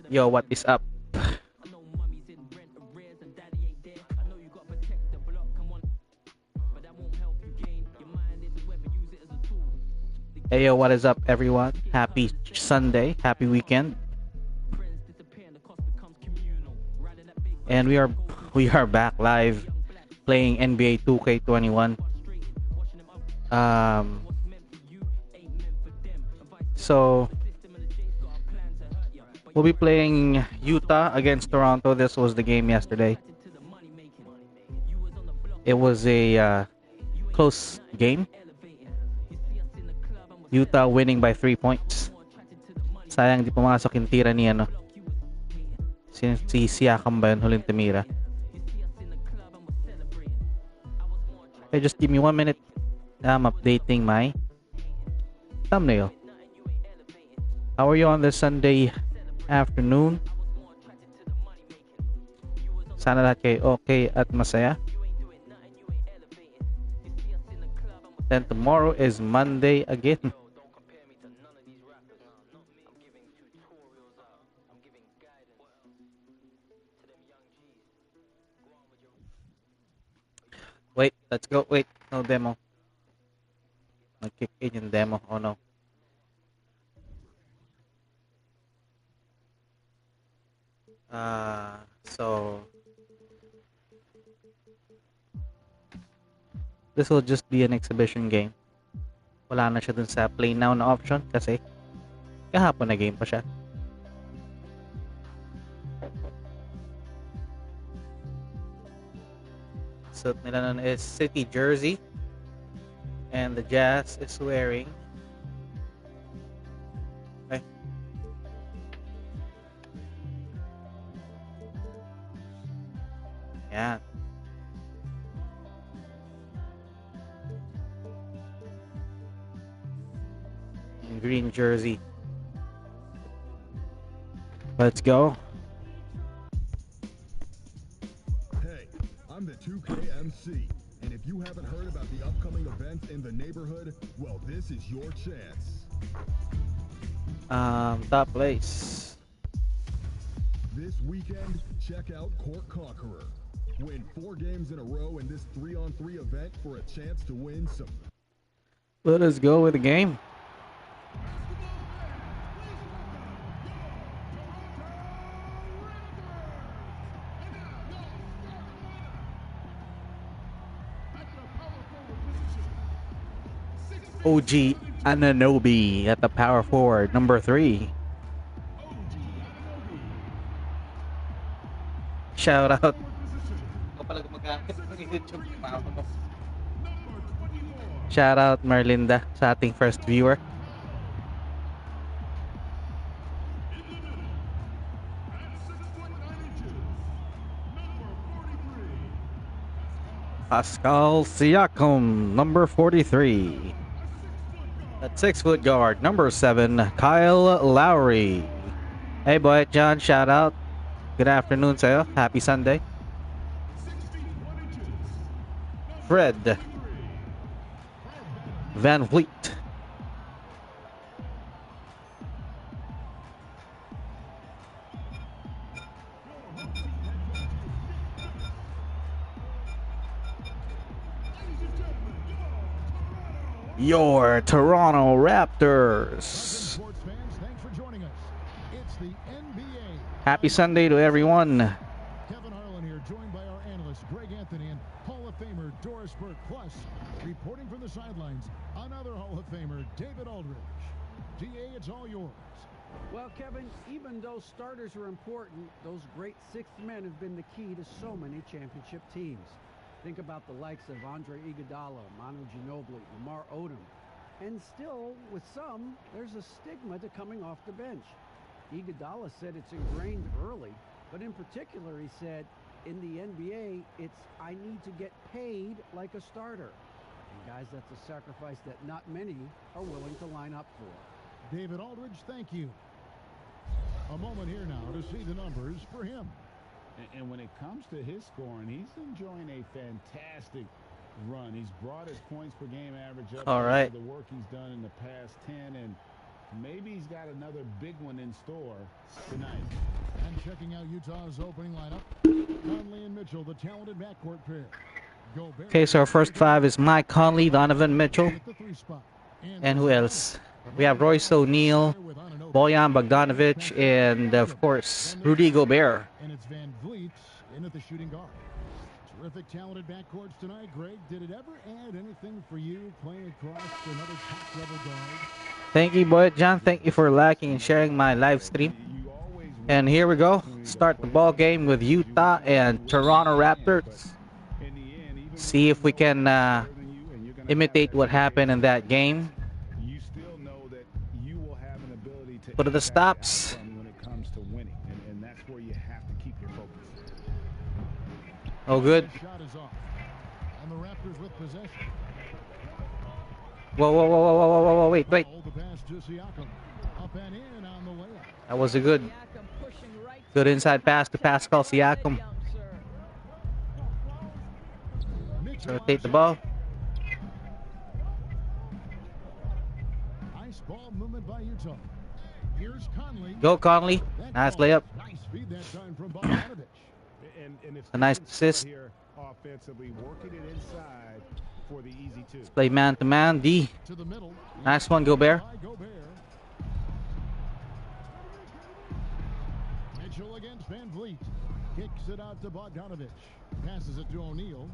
Yo, what is up? Hey, yo, what is up, everyone? Happy Sunday, happy weekend, and we are back live playing NBA 2K21. Um, so we'll be playing Utah against Toronto. This was the game yesterday. It was a close game. Utah winning by 3 points. Sayang di pumasok yung tira ni si Siakam ba yun huling tumira. Okay, just give me 1 minute. I'm updating my thumbnail. How are you on this Sunday afternoon? Sana lahat kayo okay at masaya. Then tomorrow is Monday again. Wait, let's go. Wait, no demo. Nag-kick in yung demo. Oh no. So this will just be an exhibition game. Wala na siya dun sa play now na option kasi kahapon na game pa siya. Suit nila nun is City jersey, and the Jazz is wearing yeah, green jersey. Let's go. Hey, I'm the 2KMC, and if you haven't heard about the upcoming events in the neighborhood, well, this is your chance. Top place. This weekend, check out Court Conqueror. Win 4 games in a row in this 3-on-3 event for a chance to win some. Let us go with the game. OG Ananobi at the power forward, number 3. Shout out. Shout out Marlinda sa ating first viewer. Pascal Siakam, number 43. At 6-foot guard, number 7, Kyle Lowry. Hey boy, John, shout out. Good afternoon sa'yo. Happy Sunday. Fred Van Vliet. Your Toronto Raptors. Happy Sunday to everyone. Kevin Harlan here, joined by our analysts Greg Anthony and Hall of Famer Doris Burke. Plus, reporting from the sidelines, another Hall of Famer, David Aldridge. DA, it's all yours. Well, Kevin, even though starters are important, those great sixth men have been the key to so many championship teams. Think about the likes of Andre Iguodala, Manu Ginobili, Lamar Odom. And still, with some, there's a stigma to coming off the bench. Iguodala said it's ingrained early, but in particular, he said, in the NBA, it's I need to get paid like a starter. And guys, that's a sacrifice that not many are willing to line up for. David Aldridge, thank you. A moment here now to see the numbers for him. And when it comes to his scoring, he's enjoying a fantastic run. He's brought his points per game average up. All right. The work he's done in the past 10, and Maybe he's got another big one in store tonight. And checking out Utah's opening lineup, Conley and Mitchell, the talented backcourt pair. Gobert Okay, so our first five is Mike Conley, Donovan Mitchell, with the 3 spot. and who else? We have Royce O'Neal, Bojan Bogdanovic, and of course, Rudy Gobert. And it's Van Vliet in at the shooting guard. Terrific talented backcourts tonight. Greg, did it ever add anything for you playing across another top-level guard? Thank you, boy John. Thank you for liking and sharing my live stream. And here we go. Start the ball game with Utah and Toronto Raptors. See if we can imitate what happened in that game. You still know that you will have an ability to Put the stops. when it comes to winning, and that's where you have to keep your focus. Oh, good. Shot is off. And the Raptors with possession. Whoa, wait. The pass to Siakam. Up and in on the layup. That was a good inside pass to Pascal Siakam. So rotate the ball. Nice ball movement by Utah. Here's Conley. Go Conley. Nice layup. Nice feed that time from Bogdanovic. And it's A nice assist. here offensively, working it inside for the easy two. Play man to man. D. To the middle. Nice one, Gobert. By Gobert. Mitchell against Van Vliet. Kicks it out to Bogdanovic. Passes it to O'Neal.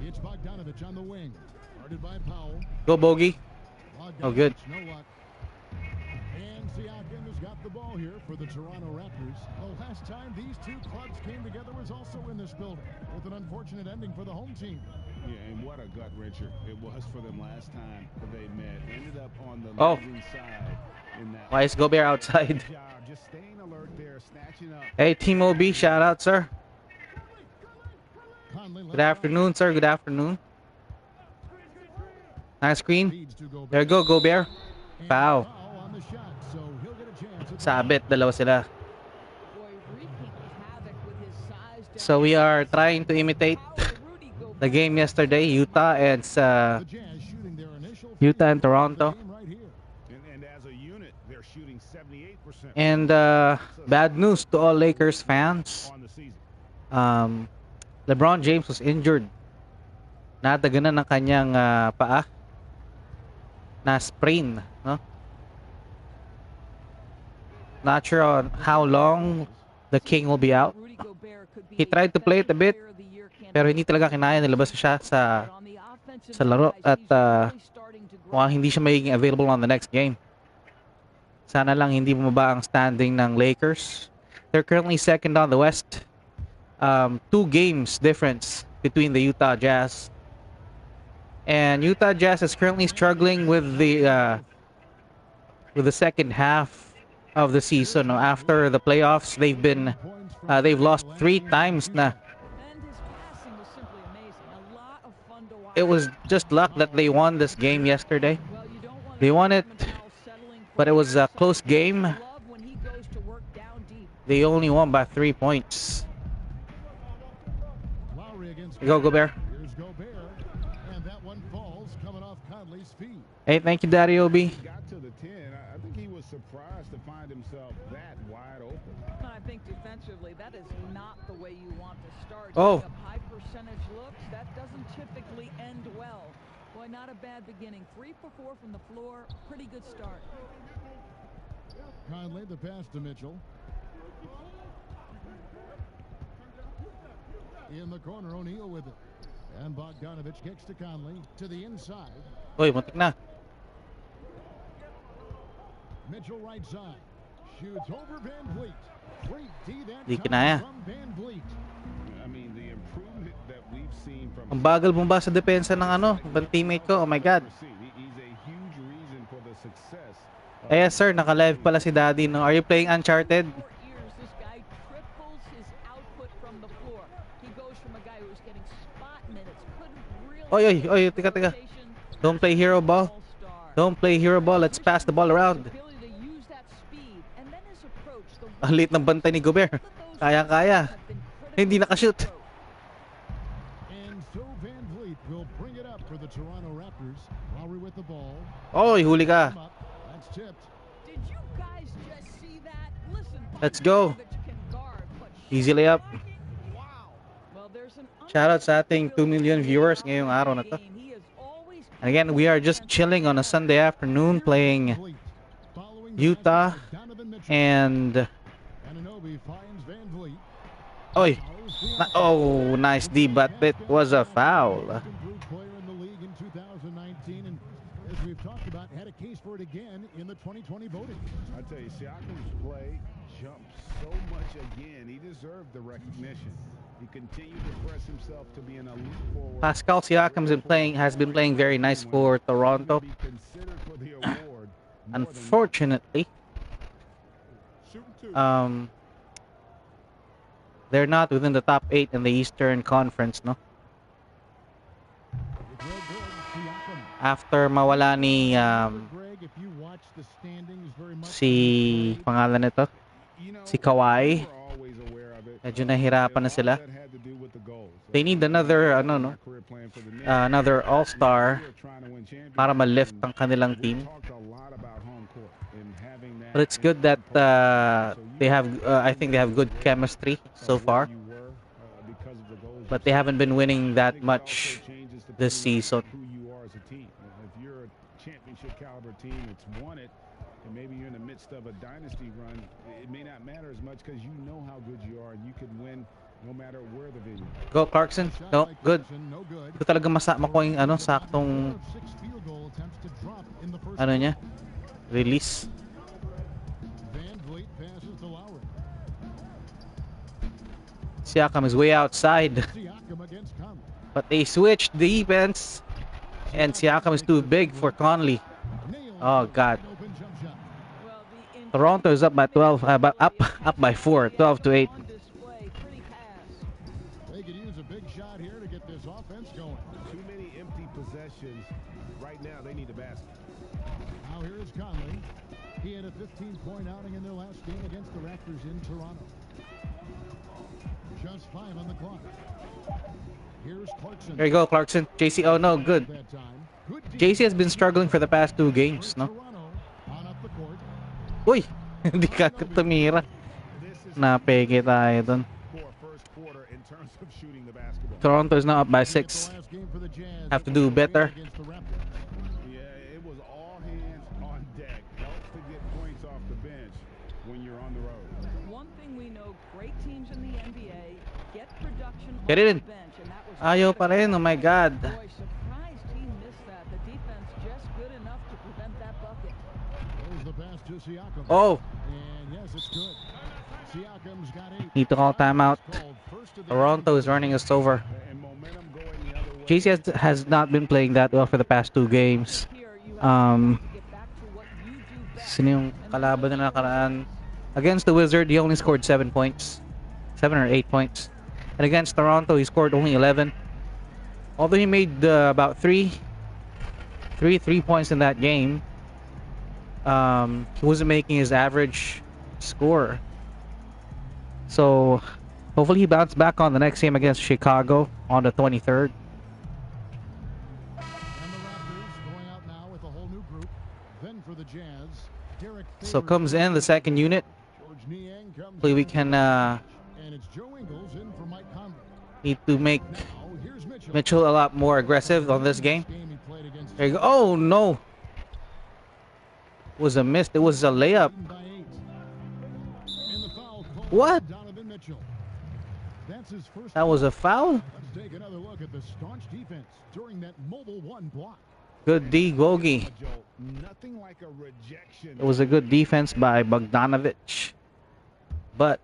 It's Bogdanovic on the wing. Guarded by Powell. Go Bogey. Oh, good. No luck. And Siakam has got the ball here for the Toronto Raptors. The last time these two clubs came together was also in this building, with an unfortunate ending for the home team. Yeah, and what a gut wrencher it was for them last time that they met. Ended up on the Oh. losing side in that. Why is Gobert outside? Job, just staying alert there, snatching up. Hey, Team OB, shout out, sir. Conley Good afternoon, sir. Good afternoon. Nice screen. feeds to Gobert. There you go, Gobert. And Foul. foul on the shot, so he'll get a chance at the Sabit, dalawa sila. So we are trying to imitate the game yesterday, Utah and The Jazz shooting their initial Utah and field goal Toronto. of the game right here. And as a unit, they're shooting 78% And bad news to all Lakers fans. on the season. LeBron James was injured. Nataganan ng kanyang paa. Na sprain, no? Not sure on how long the King will be out. He tried to play it a bit, pero hindi talaga kinaya, nilabas siya sa laro at mukhang hindi siya magiging available on the next game. Sana lang hindi bumaba ang standing ng Lakers. They're currently second on the West. 2 games difference between the Utah Jazz. And Utah Jazz is currently struggling with the second half of the season. No? After the playoffs, they've lost 3 times na. It was just luck that they won this game yesterday. They won it, but it was a close game. They only won by 3 points. Lowry against Go Gobert. Here's Gobert, and that one falls coming off Conley's feet. Hey, thank you, Daddy Obi. Got to the 10. I think he was surprised to find himself that wide open. I think defensively, that is not the way you want to start. Oh. Giving up high percentage looks, that doesn't typically end well. Boy, not a bad beginning. 3 for 4 from the floor. Pretty good start. Conley, the pass to Mitchell. In the corner, O'Neal with it. And Bogdanovic kicks to Conley to the inside. Uy, muntik na. Mitchell right side. Shoots over Van Vliet. Great D that Di time kinaya. from Van Vliet. I mean, the improvement that we've seen from Ang bagal bumaba sa depensa ng ibang teammate ko. Oh my God. He's a huge reason for the success. Eh, yes, sir. Naka-live pala si Daddy. No? Are you playing Uncharted? 4 years, this guy triples his output from the floor. He goes from a guy who was getting spot minutes, couldn't really Oy, teka. Don't play hero ball. Don't play hero ball. Let's pass the ball around. ability to use that speed and then his approach. The Ang liit ng bantay ni Gobert. Kaya. have been Hindi nakashoot. And so Van Vliet will bring it up for the Toronto Raptors. Lowry with the ball. Oy, huli ka. That's tipped. Did you guys just see that? Listen, Let's go. Bogdanovic can guard, but Easy layup. wow. Well, there's an Shoutout sa ating 2 million viewers ngayong araw na to. And again, we are just chilling on a Sunday afternoon playing Utah and Anunoby finds Van Vliet. Oy. Oh, nice D, but it was a foul. Improved player in the league in 2019, and as we've talked about, had a case for it again in the 2020 voting. I tell you, Siakam's play jumped so much again. He deserved the recognition. He continued to press himself to be an elite forward. Pascal Siakam has been playing very nice for Toronto. Be considered for the award more than Unfortunately, they're not within the top 8 in the Eastern Conference, no? After mawala ni Greg, if you watch the standings very much, si pangalan nito, si Kawhi, medyo nahirapan na sila. They need another another all-star para ma-lift ang kanilang team. But it's good that they have I think they have good chemistry so far. But they haven't been winning that much this season. If you're a championship caliber team that's won it, and maybe you're in the midst of a dynasty run, it may not matter as much because you know how good you are and you can win no matter where the venue. Go Clarkson. No, good. Ito talaga makuha yung saktong niya. Release. Van Vliet passes to Lowry. Siakam is way outside. Siakam against Conley. But they switched defense. And Siakam is too big for Conley. Oh God. Open jump shot. Toronto is up by 12, up by 4, 12 to 8. They could use a big shot here to get this offense going. Too many empty possessions. Right now, they need a basket. Now here is Conley. He had a 15-point outing in their last game against the Raptors in Toronto. Just 5 on the clock. Here's Clarkson. There you go, Clarkson. JC, oh no, good. That time. Good JC has been struggling for the past 2 games, no? Toronto on up the court. Uy! Hindi ka tumira. Napeke tayo dun. First quarter in terms of shooting the basketball. Toronto is now up by 6. Last game for the Jazz. Have to do better. Against the Raptors. Yeah, it was all hands on deck. Helps to get points off the bench when you're on the road. One thing we know, great teams in the NBA get production Get it on in. the bench, and that was Ayaw pa rin, oh my God. Boy, surprised he missed that. The defense just good enough to prevent that bucket. Throws the pass to Siakam. Oh! And yes, it's good. Siakam's got 8. Need to call timeout. Called first of the Toronto is running us over. And momentum going the other way. JC has not been playing that well for the past 2 games. Here you have to get back to what you do best. Sino yung kalaban na nakaraan? Against the Wizard, he only scored 7 points. 7 or 8 points. And against Toronto, he scored only 11. Although he made about 3 points in that game, he wasn't making his average score. So, hopefully he bounced back on the next game against Chicago on the 23rd. And the Raptors going out now with a whole new group. Then for the Jazz, Derek So Favors. comes in the second unit. George Niang comes Hopefully we in. can And it's Joe Ingles in for Mike Conley. need to make Now here's Mitchell. Mitchell a lot more aggressive on this game. Game he played against There you go. Oh no! It was a miss. It was a layup. by 8. And the foul called What? on Donovan Mitchell. That's his first. That was a foul? Let's take another look at the staunch defense during that mobile 1 block. Good D, Gogi. Nothing like a rejection. It was a good defense by Bogdanovic. But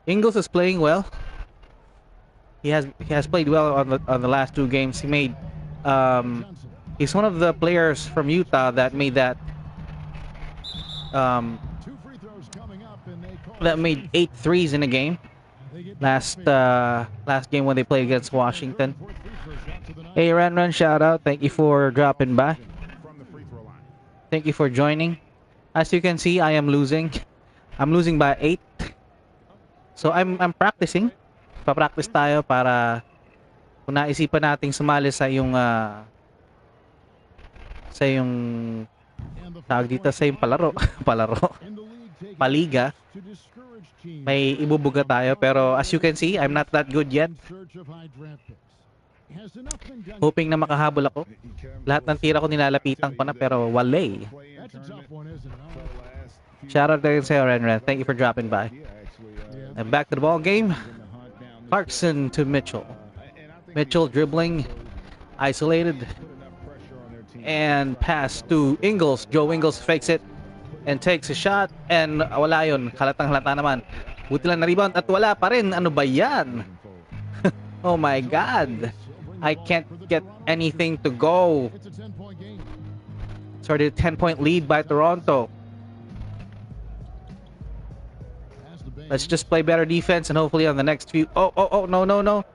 Ingles is playing well. He has played well on the last 2 games. He made Johnson. he's one of the players from Utah that made that 2 free throws coming up, and they call that made 8 threes in a game. They get Last game when they played against Washington. fourth free throw shot to the night. Hey Ran, shout out. Thank you for dropping by. From the free throw line. Thank you for joining. As you can see, I am losing. I'm losing by 8. So I'm practicing. Pa-practice tayo para kung naisipan nating sumali sa yung sa yung And the tawag first dito point sa yung palaro. Palaro. in the league taking Paliga. steps to discourage teams May ibubuga tayo pero as you can see, I'm not that good yet. in search of high draft picks. Has enough been done Hoping na makahabol ako. Lahat ng tira ko nilalapitan ko na pero wale. That's a tough one, isn't it? Shout out to sa'yo, Renren. Thank you for dropping by. And back to the ball game. Clarkson to Mitchell. Mitchell dribbling, isolated, and pass to Ingles. Joe Ingles fakes it and takes a shot. And wala yun. Halatang-halata naman. Buti lang na rebound at wala pa rin. Ano ba yan? Oh my God. I can't get anything to go. It's a 10-point game. Started a 10-point lead by Toronto. Pass the base. Let's just play better defense and hopefully on the next few. Oh, no.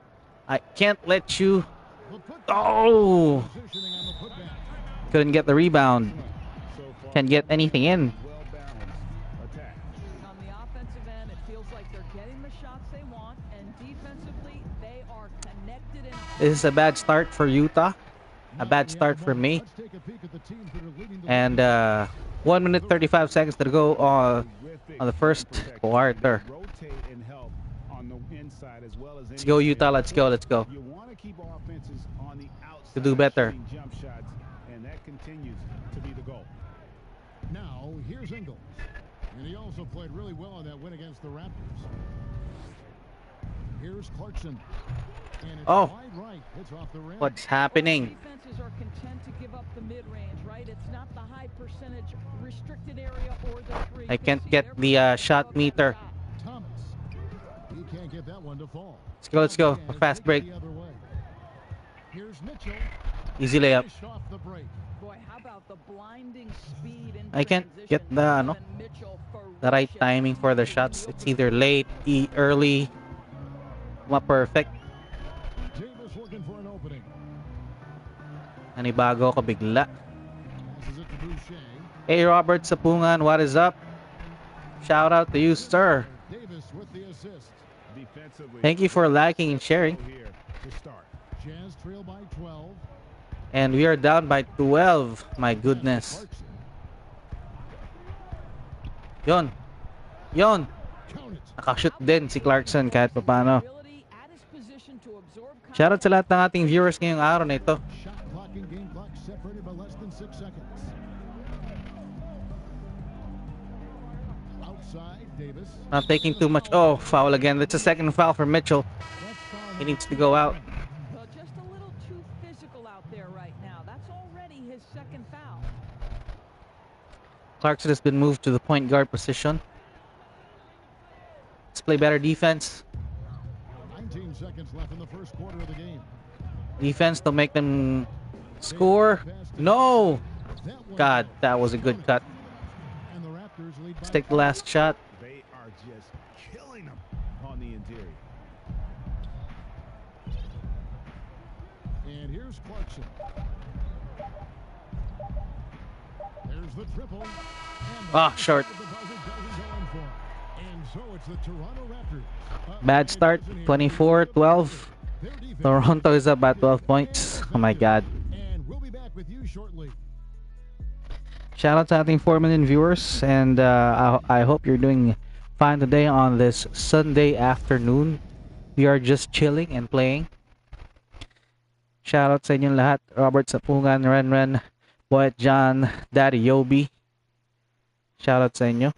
I can't let you. The putback. Oh, Positioning on the putback. couldn't get the rebound. Can't get anything in. On the offensive end, it feels like they're getting the shots they want, and defensively, they are connected. This is a bad start for Utah. A bad start for me. Let's take a peek at the teams that are leading the And 1 minute 35 seconds to go on the first quarter. Let's go, Utah. Let's go. You want to keep offenses on the outside To do better. shooting jump shots, and that continues to be the goal. Now, here's Ingles. And he also played really well on that win against the Raptors. Here's Clarkson. And it's Oh. wide right. It's off the rim. What's happening? Defenses are content to give up the mid-range, right? It's not the high percentage restricted area or the three. I can't get the shot meter. Thomas. He can't get that one to fall. Let's go. A fast break. The other way. Here's Mitchell. Easy layup. Finished off the break. Boy, how about the blinding speed in I can't transition? get the, ano, Donovan Mitchell the right ferocious. timing for the shots. It's either late, early. Not perfect. Davis looking for an opening. Nanibago ko bigla. Passes it to Boucher. Hey, Robert Sapungan, what is up? Shout out to you, sir. Davis with the assist. Defensively, Thank you for liking and sharing. here to start. Jazz trail by 12. And we are down by 12. My goodness. Clarkson. Yon. Count it. Nakashoot din si Clarkson kahit paano. Ability at his position to absorb Shoutout sa lahat ng ating viewers ngayong araw na ito. Shot clock and game clock separated by less than 6 seconds. Outside, Davis. Not taking too much. Oh, foul again. That's a second foul for Mitchell. That's foul He needs to go out. Well, just a little too physical out there right now. That's already his second foul. Clarkson has been moved to the point guard position. Let's play better defense. 19 seconds left in the first quarter of the game. Defense to make them score. No! That one God, that was a good cut. and the Raptors lead Let's by take the last shot. They are just killing them on the interior. And here's Clarkson. There's the triple. And Ah, short. the buzzer doesn't go in for it. And so it's the Toronto Raptors. Bad start. 24-12. Their defense- Toronto is up by 12 points. Oh my God. And we'll be back with you shortly. Shout out to ating 4 million viewers. And I hope you're doing fine today on this Sunday afternoon. We are just chilling and playing. Shout out sa inyong lahat. Robert Sapungan, Renren, Boyet John, Daddy Yobi. Shout out sa inyo.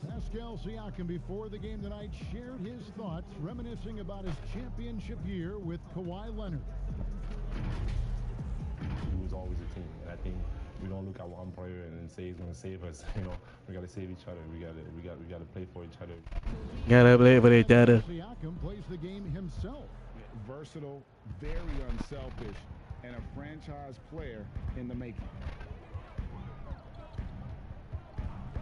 Pascal Siakam before the game tonight shared his thoughts, reminiscing about his championship year with Kawhi Leonard. It was always a team, and I think we don't look at one player and say he's going to save us. You know, we got to save each other. We got to play for each other. Gotta play for each other. Siakam plays the game himself. Versatile, very unselfish, and a franchise player in the making.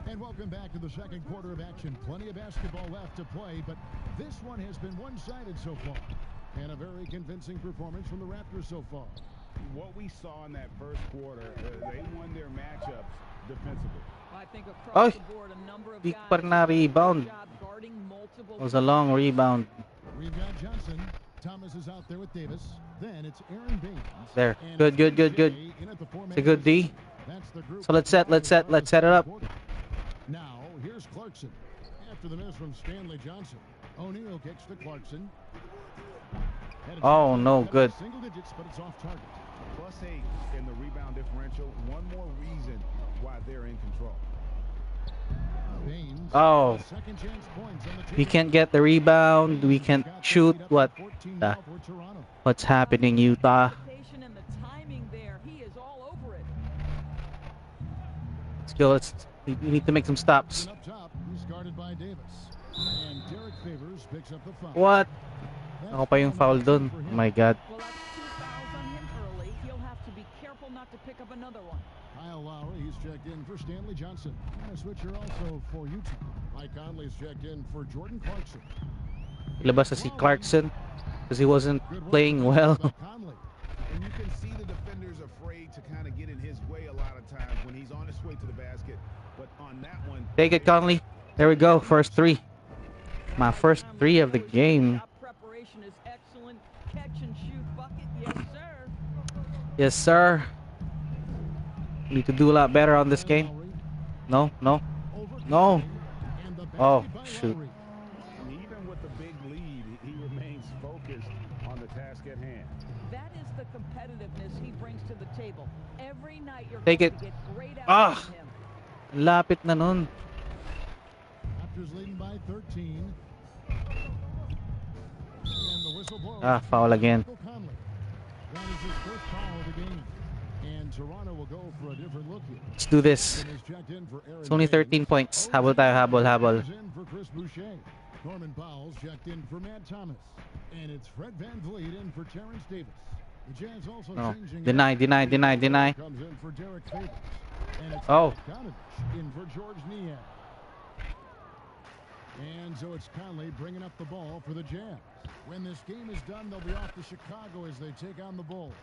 And welcome back to the second quarter of action. Plenty of basketball left to play, but this one has been one-sided so far. And a very convincing performance from the Raptors so far. What we saw in that first quarter, they won their matchups defensively. I think across Oy, the board, a number of di guys pa rin na-rebound. job guarding multiple It was a long rebound. We've got Johnson. Thomas is out there with Davis. Then it's Aaron Baines. There. And Good, good, good, good. Jay in at the It's a good D. That's the group So let's set it up. Now, here's Clarkson. After the miss from Stanley Johnson. O'Neal kicks to Clarkson. Oh, no, good. Single digits, but it's off target. +8 in the rebound differential. One more reason why they're in control. Baines, Oh, second chance points on the we table. can't get the rebound. We can't shoot. What's happening, Utah? And the timing there, he is all over it. Let's go. We need to make some stops. Up top, he's guarded by Davis. And Derek Favors picks up the foul. What? Ako pa yung foul dun. Oh my God. Well, that's 2 fouls on him early. He'll have to be careful not to pick up another one. Kyle Lowry, he's checked in for Stanley Johnson. And a switcher also for Utah. Mike Conley's checked in for Jordan Clarkson. Ilabas na si Clarkson because he wasn't playing well. And you can see the defenders afraid to kind of get in his way a lot of times when he's on his way to the basket. But on that one, Take it, Conley. There we go. First three. My first three of the game. Shot preparation is excellent. Catch and shoot bucket, yes sir. Yes, sir. Need to do a lot better on this game. No, no, no. Oh, shoot. and even with the big lead, he remains focused on the task at hand. That is the competitiveness he brings to the table. Every night you're Take going it. to get great out Ah. from him. Lapit na nun. Raptors leading by 13. And the whistle blows. Ah, foul again. Michael Conley. That is his first foul of the game. And Toronto will go for a different look here. Let's do this. Is checked in for Aaron It's only Baines. 13 points. Habol tayo, habol, habol. Is in for Chris Boucher. Norman Powell's checked in for Matt Thomas. And it's Fred VanVleet in for Terrence Davis. The Jazz also No. changing Deny, it. deny, deny, deny. Comes in for Derek Favors. And it's Oh. Bogdanovich in for George Niang. And so it's Conley bringing up the ball for the Jazz. When this game is done, they'll be off to Chicago as they take on the Bulls.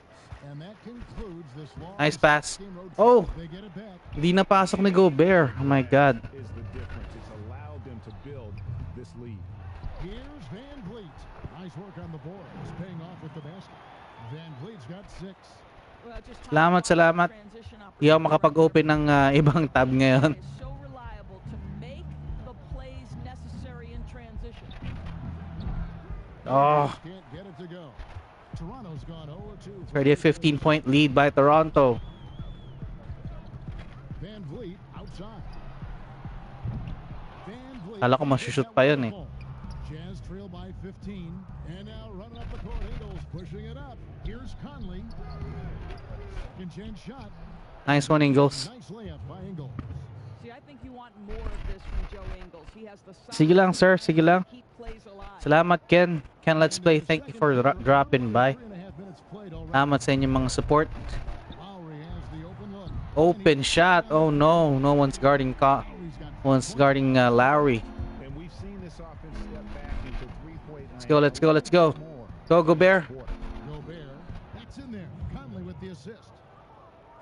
And that concludes this long Nice pass. 6-game road trip. Oh. They get it back. Hindi napasok ni Gobert. Oh my God. Is the difference. It's allowed them to build this lead. Here's VanVleet. Nice work on the boards, paying off with the basket. VanVleet's got 6. Well, just Salamat, salamat. transition Hindi ako makapag-open ng ibang tab ngayon. is so reliable to make the plays necessary in transition. Oh, Can't get it to go. Toronto's gone 0-2. it's already a 15-point lead by Toronto. VanVleet outside. VanVleet. Kala ko masushoot pa yun eh. Jazz trail by 15. And now running up the court. Ingles pushing it up. Here's Conley. Second chance shot. Nice one, Ingles. Nice layup by Ingles. See, I think you want more of this from Joe Ingles. He has the size Sige lang, sir. Sige lang. to keep plays alive. Salamat, Ken. Ken, let's play. Thank you for dropping by. 3.5 minutes played already. Salamat sa inyong mga support. Lowry has the open look. Open shot. Oh no. No one's guarding Lowry. And we've seen this offense step back into three-point Let's go, let's go, let's go. Go, Gobert. Gobert. That's in there. Conley with the assist.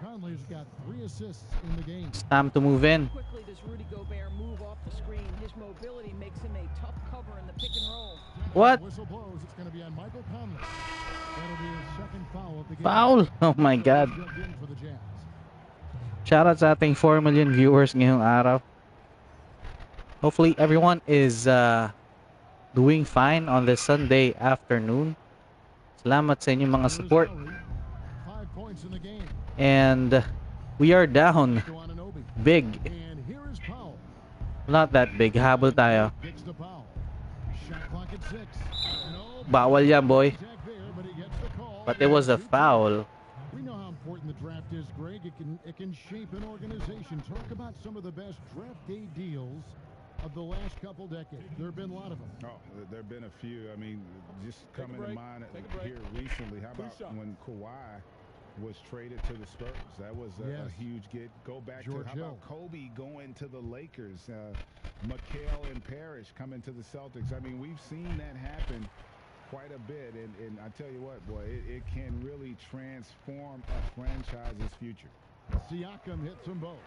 Conley's got 3 assists in the game. It's time to move in. Quickly does Rudy Gobert move off the screen. His mobility makes him a tough cover in the pick and roll. What? Whistle blows. It's going to be on Michael Conley. That'll be his second foul of the game. Foul. Oh my God. Jumped in for the Jazz. Shoutout sa ating 4 million viewers ngayong araw. Hopefully everyone is doing fine on this Sunday afternoon. Salamat sa inyong mga support. Here's Lowry. 5 points in the game. And we are down To Anunoby. big. And here is Powell. Not that big. Habol tayo. Kicks to Powell. Shot clock at 6. No. Bawal yan, boy. Contact there, but he gets the call. But it was a foul. We know how important the draft is, Greg. It can shape an organization. Talk about some of the best draft day deals of the last couple decades. There have been a lot of them. Oh, there have been a few. I mean, just coming to mind here recently. How about when Kawhi was traded to the Spurs? That was a huge get. Go back George to how about Kobe going to the Lakers? McHale and Parrish coming to the Celtics. I mean, we've seen that happen quite a bit. And I tell you what, boy, it can really transform a franchise's future. Siakam hits them both.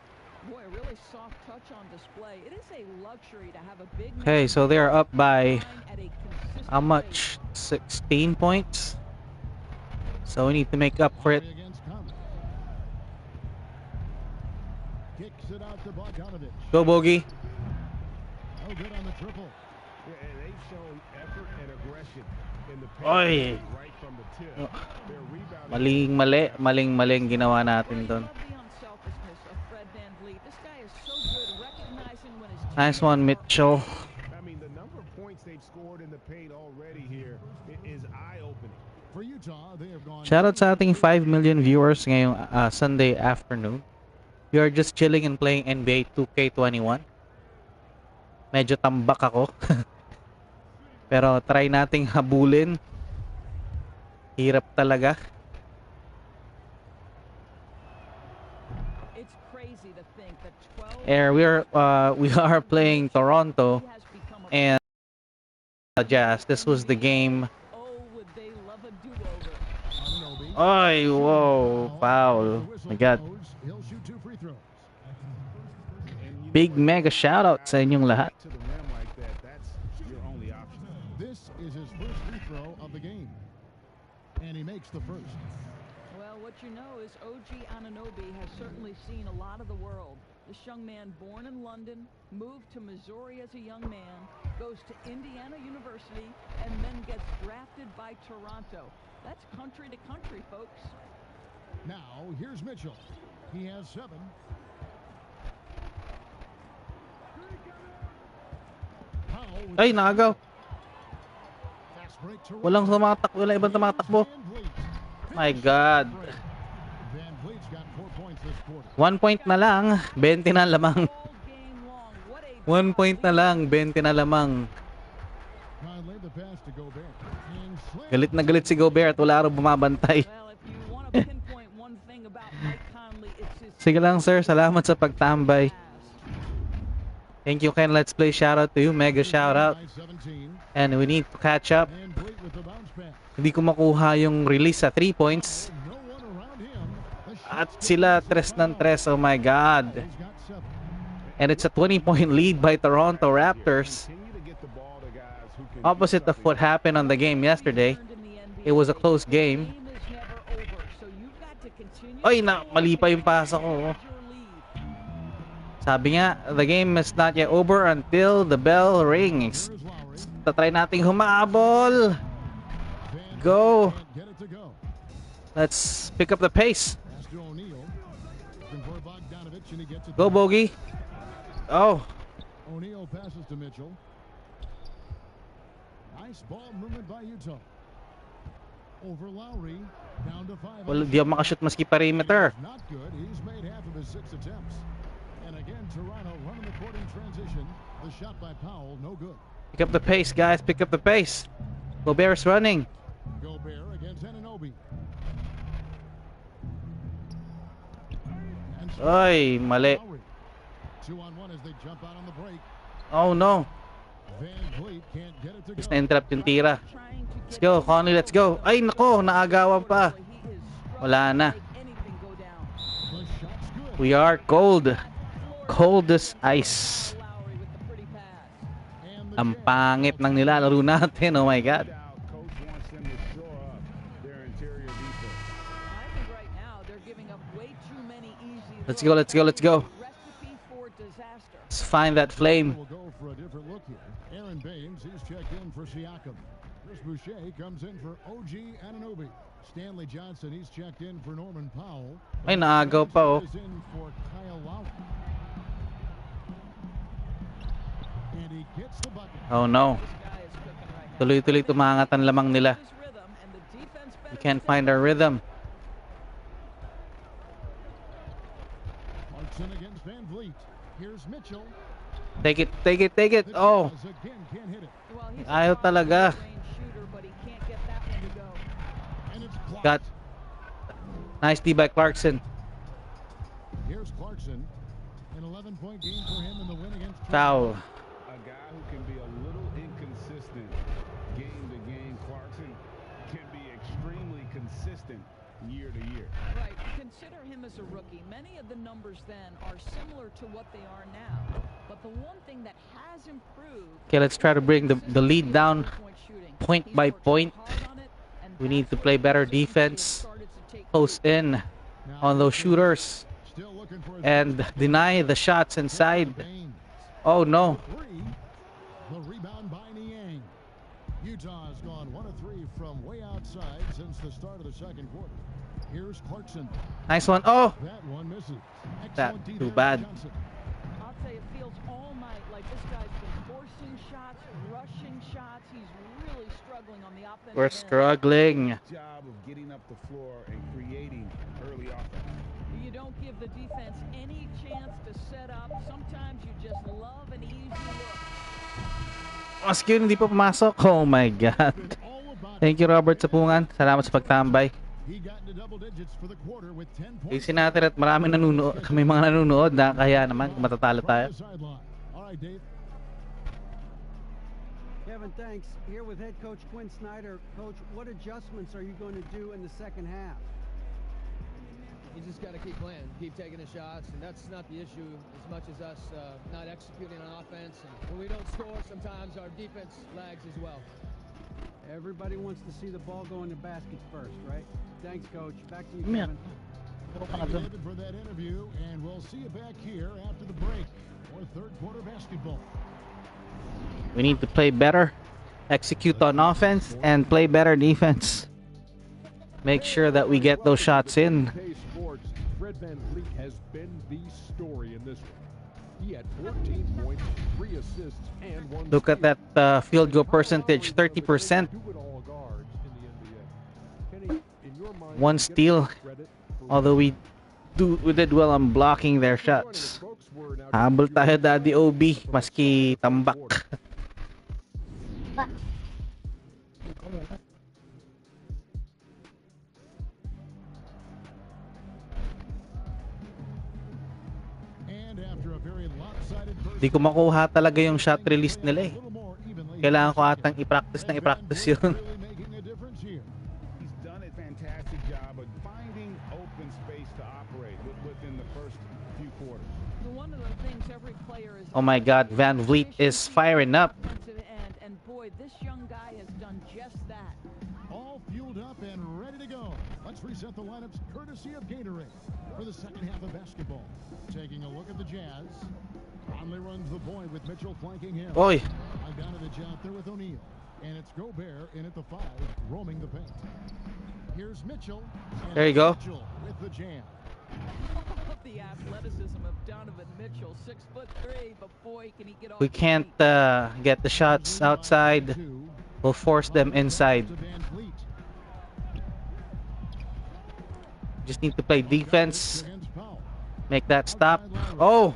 Boy, really soft touch on display. It is a luxury to have a big Okay, man so they're up by at a consistent how much? 16 points. So we need to make up for it. Lowry against Conley. Kicks it out to Bogdanovich. Go, Bogey. No good on the triple. Yeah, and they've shown effort and aggression in the Oy. paint right from the tip. Their rebounding. Maling-maling ginawa natin doon. Love the unselfishness of Fred VanVleet. This guy is so good recognizing when his Nice one, Mitchell. I mean, the number of points they've scored in the paint already here is eye-opening. For Utah, they have gone. Shoutout sa ating 5 million viewers ngayong Sunday afternoon. We are just chilling and playing NBA 2K21. Medyo tambak ako. Pero try nating habulin. Hirap talaga. It's crazy to think that 12 We are playing Toronto has become a and Jazz. This was the game. oh, would they love a do-over. Anunoby. Ay, whoa, foul. My God. He'll shoot 2 free throws. Big mega shoutout sa inyong lahat. To the rim like that, that's your only option. This is his first free throw of the game. And he makes the first. Well, what you know is OG Anunoby has certainly seen a lot of the world. This young man, born in London, moved to Missouri as a young man, goes to Indiana University, and then gets drafted by Toronto. That's country to country, folks. Now, here's Mitchell. He has 7. Powell with Ay, nakagaw. fast break to Walang tumatakbo, wala ibang tumatakbo. VanVleet. My God. VanVleet's got 4 points this quarter. 1 point na lang, 20 na lamang. All game long. What a 1 point na lang, 20 na lamang. Conley, the pass to Gobert. And slam. Galit na galit si Gobert, wala rin bumabantay. Well, if you want to pinpoint one thing about Mike Conley, it's his Sige lang sir, salamat sa pagtambay. pass. Thank you Ken, let's play shoutout to you, mega shoutout. By 17. And we need to catch up. VanVleet with the bounce pass. Hindi ko makuha yung release sa 3 points. No one around him. The At shot's sila good. 3 ng 3, oh my God. He's got 7. And it's a 20-point lead by Toronto Raptors. Continue to get the ball to guys who can do Opposite of something. what happened on the game yesterday. Earned in the NBA. It was a close game. Game is never over, so you've got to continue Ay, to na, mali pa yung pasa ko. your lead. Sabi nga, the game is not yet over until the bell rings. Here's Lowry. Tatry nating humabol. Go. Can't get it to go. Let's pick up the pace. Pass to O'Neal. Looking for Bogdanovich, and he gets it. Go, Bogey. Oh, O'Neal passes to Mitchell. Nice ball movement by Utah. Over Lowry. Down to 5. well, di ako makashoot maski perimeter. Not good. He's made half of his 6 attempts. And again, Toronto running the court in transition. The shot by Powell, no good. Pick up the pace, guys. Pick up the pace. Gobert's running. Gobert against Anunoby. And Ay, mali. Lowry. 2-on-1 as they jump out on the break. Oh, no. VanVleet can't get it to Just go. na-interrupt yung tira. Trying to Let's get go, Conley. Let's go. Ay, nako. Naagawan pa. He is struggling Wala na. to make anything go down. The shot's good. We are cold. Cold as ice. Lowry with the pretty pass. And the Ang jam. pangit ng nilalaro natin. Oh my God. Coach wants them to shore up their interior defense. I think right now they're giving up way too many easy Let's go, let's go, let's go. Recipe for disaster. Let's find that flame. We'll go for a different look here. Aaron Baines, he's checked in for Siakam. Chris Boucher comes in for OG Anunoby. Stanley Johnson, he's checked in for Norman Powell. Ay, naagaw pa, oh. Is in for Kyle Lowry. And he gets the bucket. Oh no. This guy is cooking right now. Tuloy-tuloy tumangat ang lamang nila. His rhythm and the defense We better can't stay find our rhythm. Clarkson against VanVleet. Here's Mitchell. Take it, take it, take it. The Oh, Jazz again can't hit it. Well, he's a ayaw fine talaga. range shooter, but he can't get that one to go. And it's blocked. Got nice D by Clarkson. Here's Clarkson. An 11-point game for him in the win against Foul. A guy who can be a little inconsistent game to game. Clarkson can be extremely consistent year to year. Right, consider him as a rookie, many of the numbers then are similar to what they are now. But the one thing that has improved. Okay, let's try to bring the lead down point by point. We need to play better defense, close in on those shooters, and deny the shots inside. Oh no. The rebound by Niang. Utah has gone 1 of 3 from way outside since the start of the second quarter. Here's Clarkson. Nice one. Oh, That one misses. that Excellent too defense, bad. Johnson. I'll tell you, it feels all night like this guy's been forcing shots, rushing shots. He's really struggling on the offensive We're end. struggling. Job of getting up the floor and creating early offense. You don't give the defense any chance to set up. Sometimes you just love an easy look. Maski yun, hindi pa pumasok. Oh my God. Thank you, Robert Sapungan. Salamat sa pagtambay. He got into double digits for the quarter with 10 points. Isin natin at marami nanunood. Kami mga nanunood na kaya naman kung matatalo tayo. All right, Dave. Kevin, thanks. Here with head coach Quinn Snyder. Coach, what adjustments are you going to do in the second half? You just got to keep playing, keep taking the shots, and that's not the issue as much as us not executing on offense. And when we don't score, sometimes our defense lags as well. Everybody wants to see the ball go in the baskets first, right? Thanks, Coach. Back to you, Yeah. Kevin. Thank you, David, for that interview, and we'll see you back here after the break for third quarter basketball. We need to play better, execute on offense, and play better defense. Make sure that we get those shots in. Sports, Fred VanVleet has been the story in this one. He had 14 points, 3 assists, and 1 Look at steal. that field goal percentage, 30%. Do-it-all guards in the NBA. Kenny, in your mind, 1 get steal. credit for Although we did well on blocking their shots. folks were now Habol tayo, Daddy OB, maski tambak. And after a very lopsided first Di ko makuha talaga yung shot release nila eh. a little more evenly. Kailangan ko atang i-practice yun. Really making a difference here. He's done a fantastic job of finding open space to operate within the first few quarters. One of the things every player is. Oh my God, Van Vliet is firing up. Defensive end, and boy, this young guy has done just that. All fueled up and ready to go. Let's reset the lineups courtesy of Gatorade for the second half of basketball. Taking a look at the Jazz. Conley runs the point with Mitchell flanking him. Oy, I'm down to the job there with O'Neal. And it's Gobert in at the 5, roaming the paint. Here's Mitchell. And There you go. Mitchell with the jam. The athleticism of Donovan Mitchell, 6'3", but boy, can he get off. we can't get the shots outside. We'll force them inside. To Van Vliet. Just need to play defense. Against Powell. Make that stop. Oh,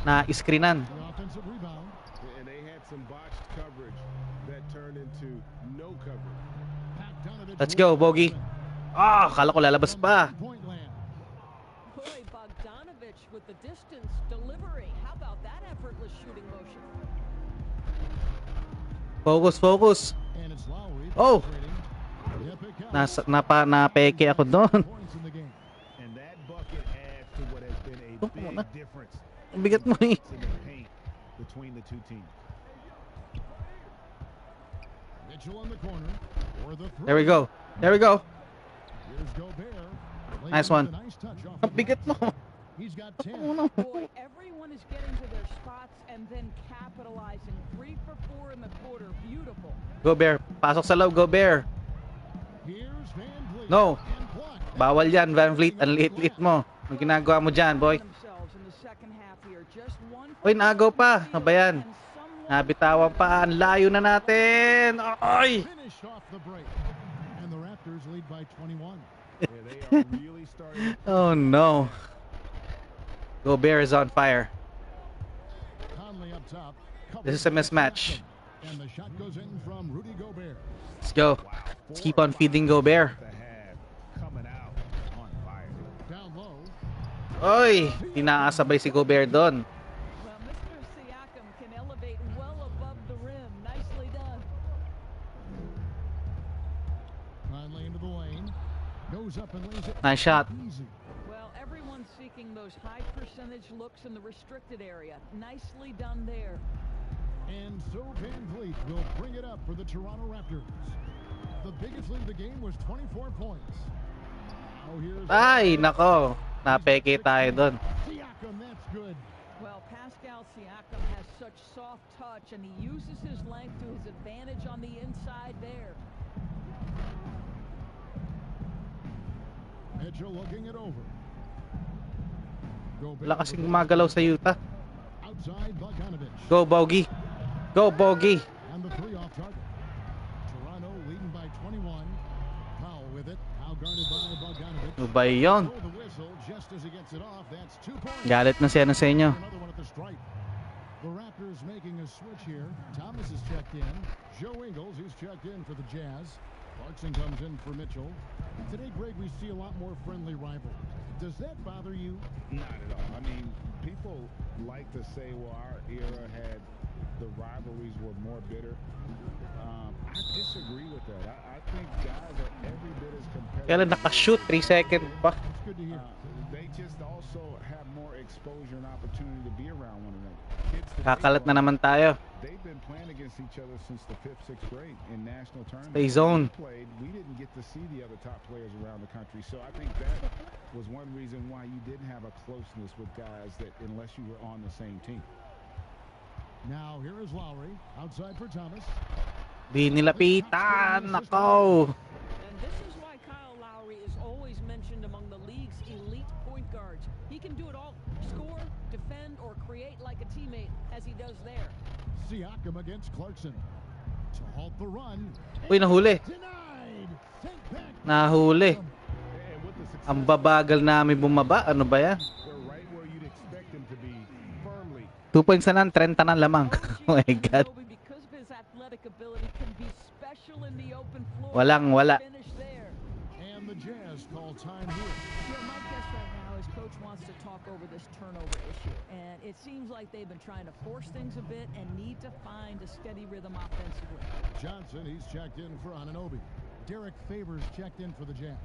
na-screenan. The offensive rebound. And they had some botched coverage that turned into no coverage. Pat Donovan Let's go, Bogey. Ah, kala ko lalabas pa. Point land. Boy, Bogdanovich with the distance delivery. How about that effortless shooting motion? Focus. And it's Lowry. Oh. penetrating. Napeke ako doon. Points in the game. And that bucket adds to what has been a Oh, big na. difference Ang bigat mo eh. in the paint between the two teams. Mitchell in the corner for the three. There we go. Here's Gobert. Nice one. Laying with a nice touch off Ang the bigat mo. glass. He's got 10. Boy, everyone is getting to their spots and then capitalizing. 3 for 4 in the quarter. Beautiful. Gobert, pasok sa loob, Gobert. Here's Van Vliet. No. And blocked. Bawal yan, Van Vliet. Ang liit-liit mo. Ang ginagawa mo dyan, boy. Themselves in the second half here. Just one Uy, nagaw pa. Ano ba yan? and someone Nabitawan pa. Ang layo na natin. Ay! Finished off the break. And the Raptors lead by 21. Yeah, they are really starting. Oh, no. Gobert is on fire. Conley up top. This is a mismatch. And the shot goes in from Rudy Gobert. Let's go. Let's keep on feeding Gobert. The half coming out on fire. Down low. Oy! Tinakasabay si Gobert doon. Well, Mr. Siakam can elevate well above the rim. Nicely done. Conley into the lane. Goes up and lays it. Nice shot. Easy. percentage looks in the restricted area. Nicely done there. And so Van Vliet will bring it up for the Toronto Raptors. The biggest lead of the game was 24 points. Now here's Ay, nako. Napeke tayo doon. Siakam, that's good. Well, Pascal Siakam has such soft touch, and he uses his length to his advantage on the inside there. Mitchell looking it over. Wala kasing gumagalaw sa Utah. Outside Bogdanovich. Go, Bogey. Go, Bogey. And the three off target. Toronto leading by 21. Powell with it. Now guarded by Bogdanovich. Ano ba yun? Throw the whistle just as he gets it off. That's 2 points. Galit na siya sa inyo. Another one at the stripe. The Raptors making a switch here. Thomas is checked in. Joe Ingles, he's checked in for the Jazz. Clarkson comes in for Mitchell. Today, Greg, we see a lot more friendly rivalries. Does that bother you? Not at all. I mean, people like to say, well, our era had the rivalries were more bitter. I disagree with that. I think guys are every bit as competitive. Kaya lang nakashoot, 3 seconds pa. That's good to hear. They just also have more exposure and opportunity to be around one another. Kids today, Kakalat na naman tayo. they've been playing against each other since the 5th, 6th grade in national tournaments. Stay zone. We didn't get to see the other top players around the country, so I think that was one reason why you didn't have a closeness with guys that unless you were on the same team. Now here is Lowry outside for Thomas. Di nilapitan. Nako. And this is why Kyle Lowry is always mentioned among the league's elite point guards. He can do it all. Score, defend, or create like a teammate, as he does there. Siakam against Clarkson. To halt the run. Uy, nahuli. Denied. Sent back. Nahuli. And with the success, Ang babagal namin bumaba. Ano ba yan? they're right where you'd expect them to be, firmly. 2 points na lang, 30 na lamang. Oh my God. Because of his athletic ability, can be special in the open floor. Walang wala. Finish there. And the Jazz call time here. Yeah, my guess right now is Coach wants to talk over this turnover issue, and it seems like they've been trying to force things a bit and need to find a steady rhythm offensively. Johnson, he's checked in for Anunoby. Derek Favors checked in for the Jazz.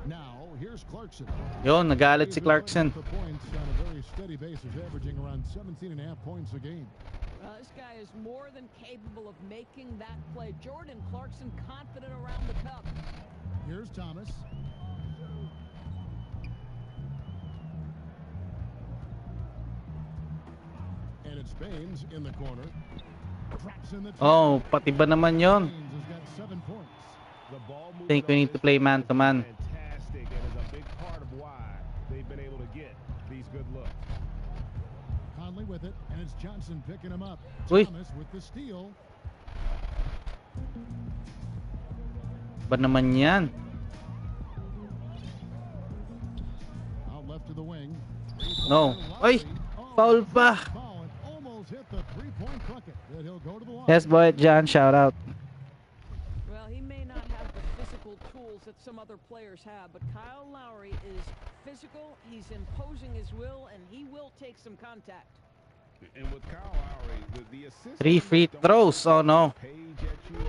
Now, here's Clarkson. Yun, nagalit si Clarkson. The points on a very steady basis, averaging around 17.5 points a game. This guy is more than capable of making that play. Jordan Clarkson confident around the cup. Here's Thomas. And it's Baines in the corner. Drops in the Oh, pati ba naman yun? Baines has got 7 points. The ball moves Think we on need to this play team man to man. is fantastic and is a big part of why they've been able to get these good looks. Conley with it, and it's Johnson picking him up. Uy. Thomas with the steal. Ba naman yan? Out left to the wing. No. Ay! Foul pa! Foul and almost hit the three-point bucket. That he'll go to the line. Yes, boy, John, shout out. Well, he may not have the physical tools that some other players have, but Kyle Lowry is physical, he's imposing his will, and he will take some contact. And with Kyle Lowry, the assist 3 free don't throws. Oh no. page at you,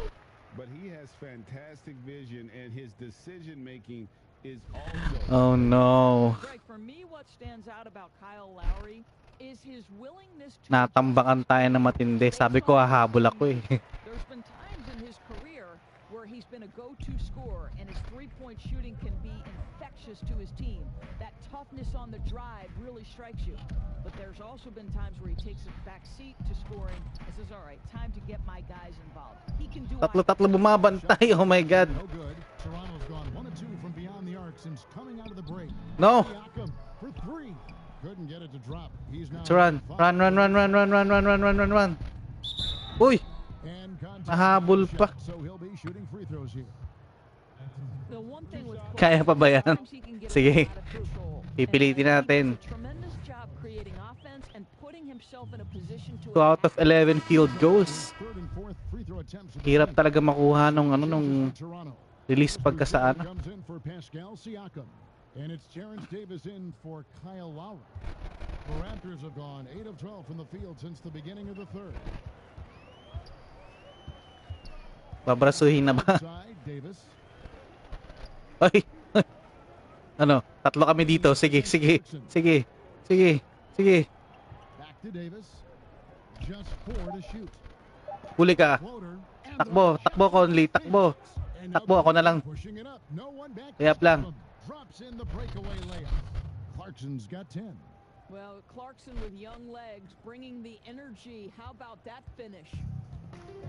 but he has fantastic vision and his decision making is also Oh no. Greg, for me, what stands out about Kyle Lowry is his willingness to Natambakan tayo na matindi. Sabi ko, hahabol ako eh. There's been times in his career where he's been a go-to scorer and his three-point shooting can be infectious to his team. That toughness on the drive really strikes you. But there's also been times where he takes a back seat to scoring and says, all right, time to get my guys involved. He can do Tatlo bumabantay. Oh my God. No good. Toronto's gone 1 of 2 from beyond the arc since coming out of the break. No. Siakam for 3. Couldn't get it to drop. He's now Let's run. Run. Uy! And contact Nahabol shot, pa. So he'll be shooting free throws here. The one thing with Kaya pa ba yan? sometimes he can get Sige. out of control. Pipilitin And natin. he does a tremendous job creating offense and putting himself in a position to 2 out of 11 field goals. Third and fourth free throw attempts of the Hirap game. talaga makuha nung Toronto. release pagka sa ano. Comes in for Pascal Siakam. And it's Terrence Davis in for Kyle Lowry. The Raptors have gone 8 of 12 from the field since the beginning of the third. Babrasuhin na ba? Outside, Davis. Ay! Ano? Tatlo kami dito. Sige. Sige. Sige. Back to Davis. Just 4 to shoot. Huli ka. Floater. And Takbo. Takbo, Conley. Takbo. And Takbo. Ako na lang. pushing it up. No one back to Layup stop lang. him. Drops in the breakaway layup. Clarkson's got 10. Well, Clarkson with young legs, bringing the energy. How about that finish?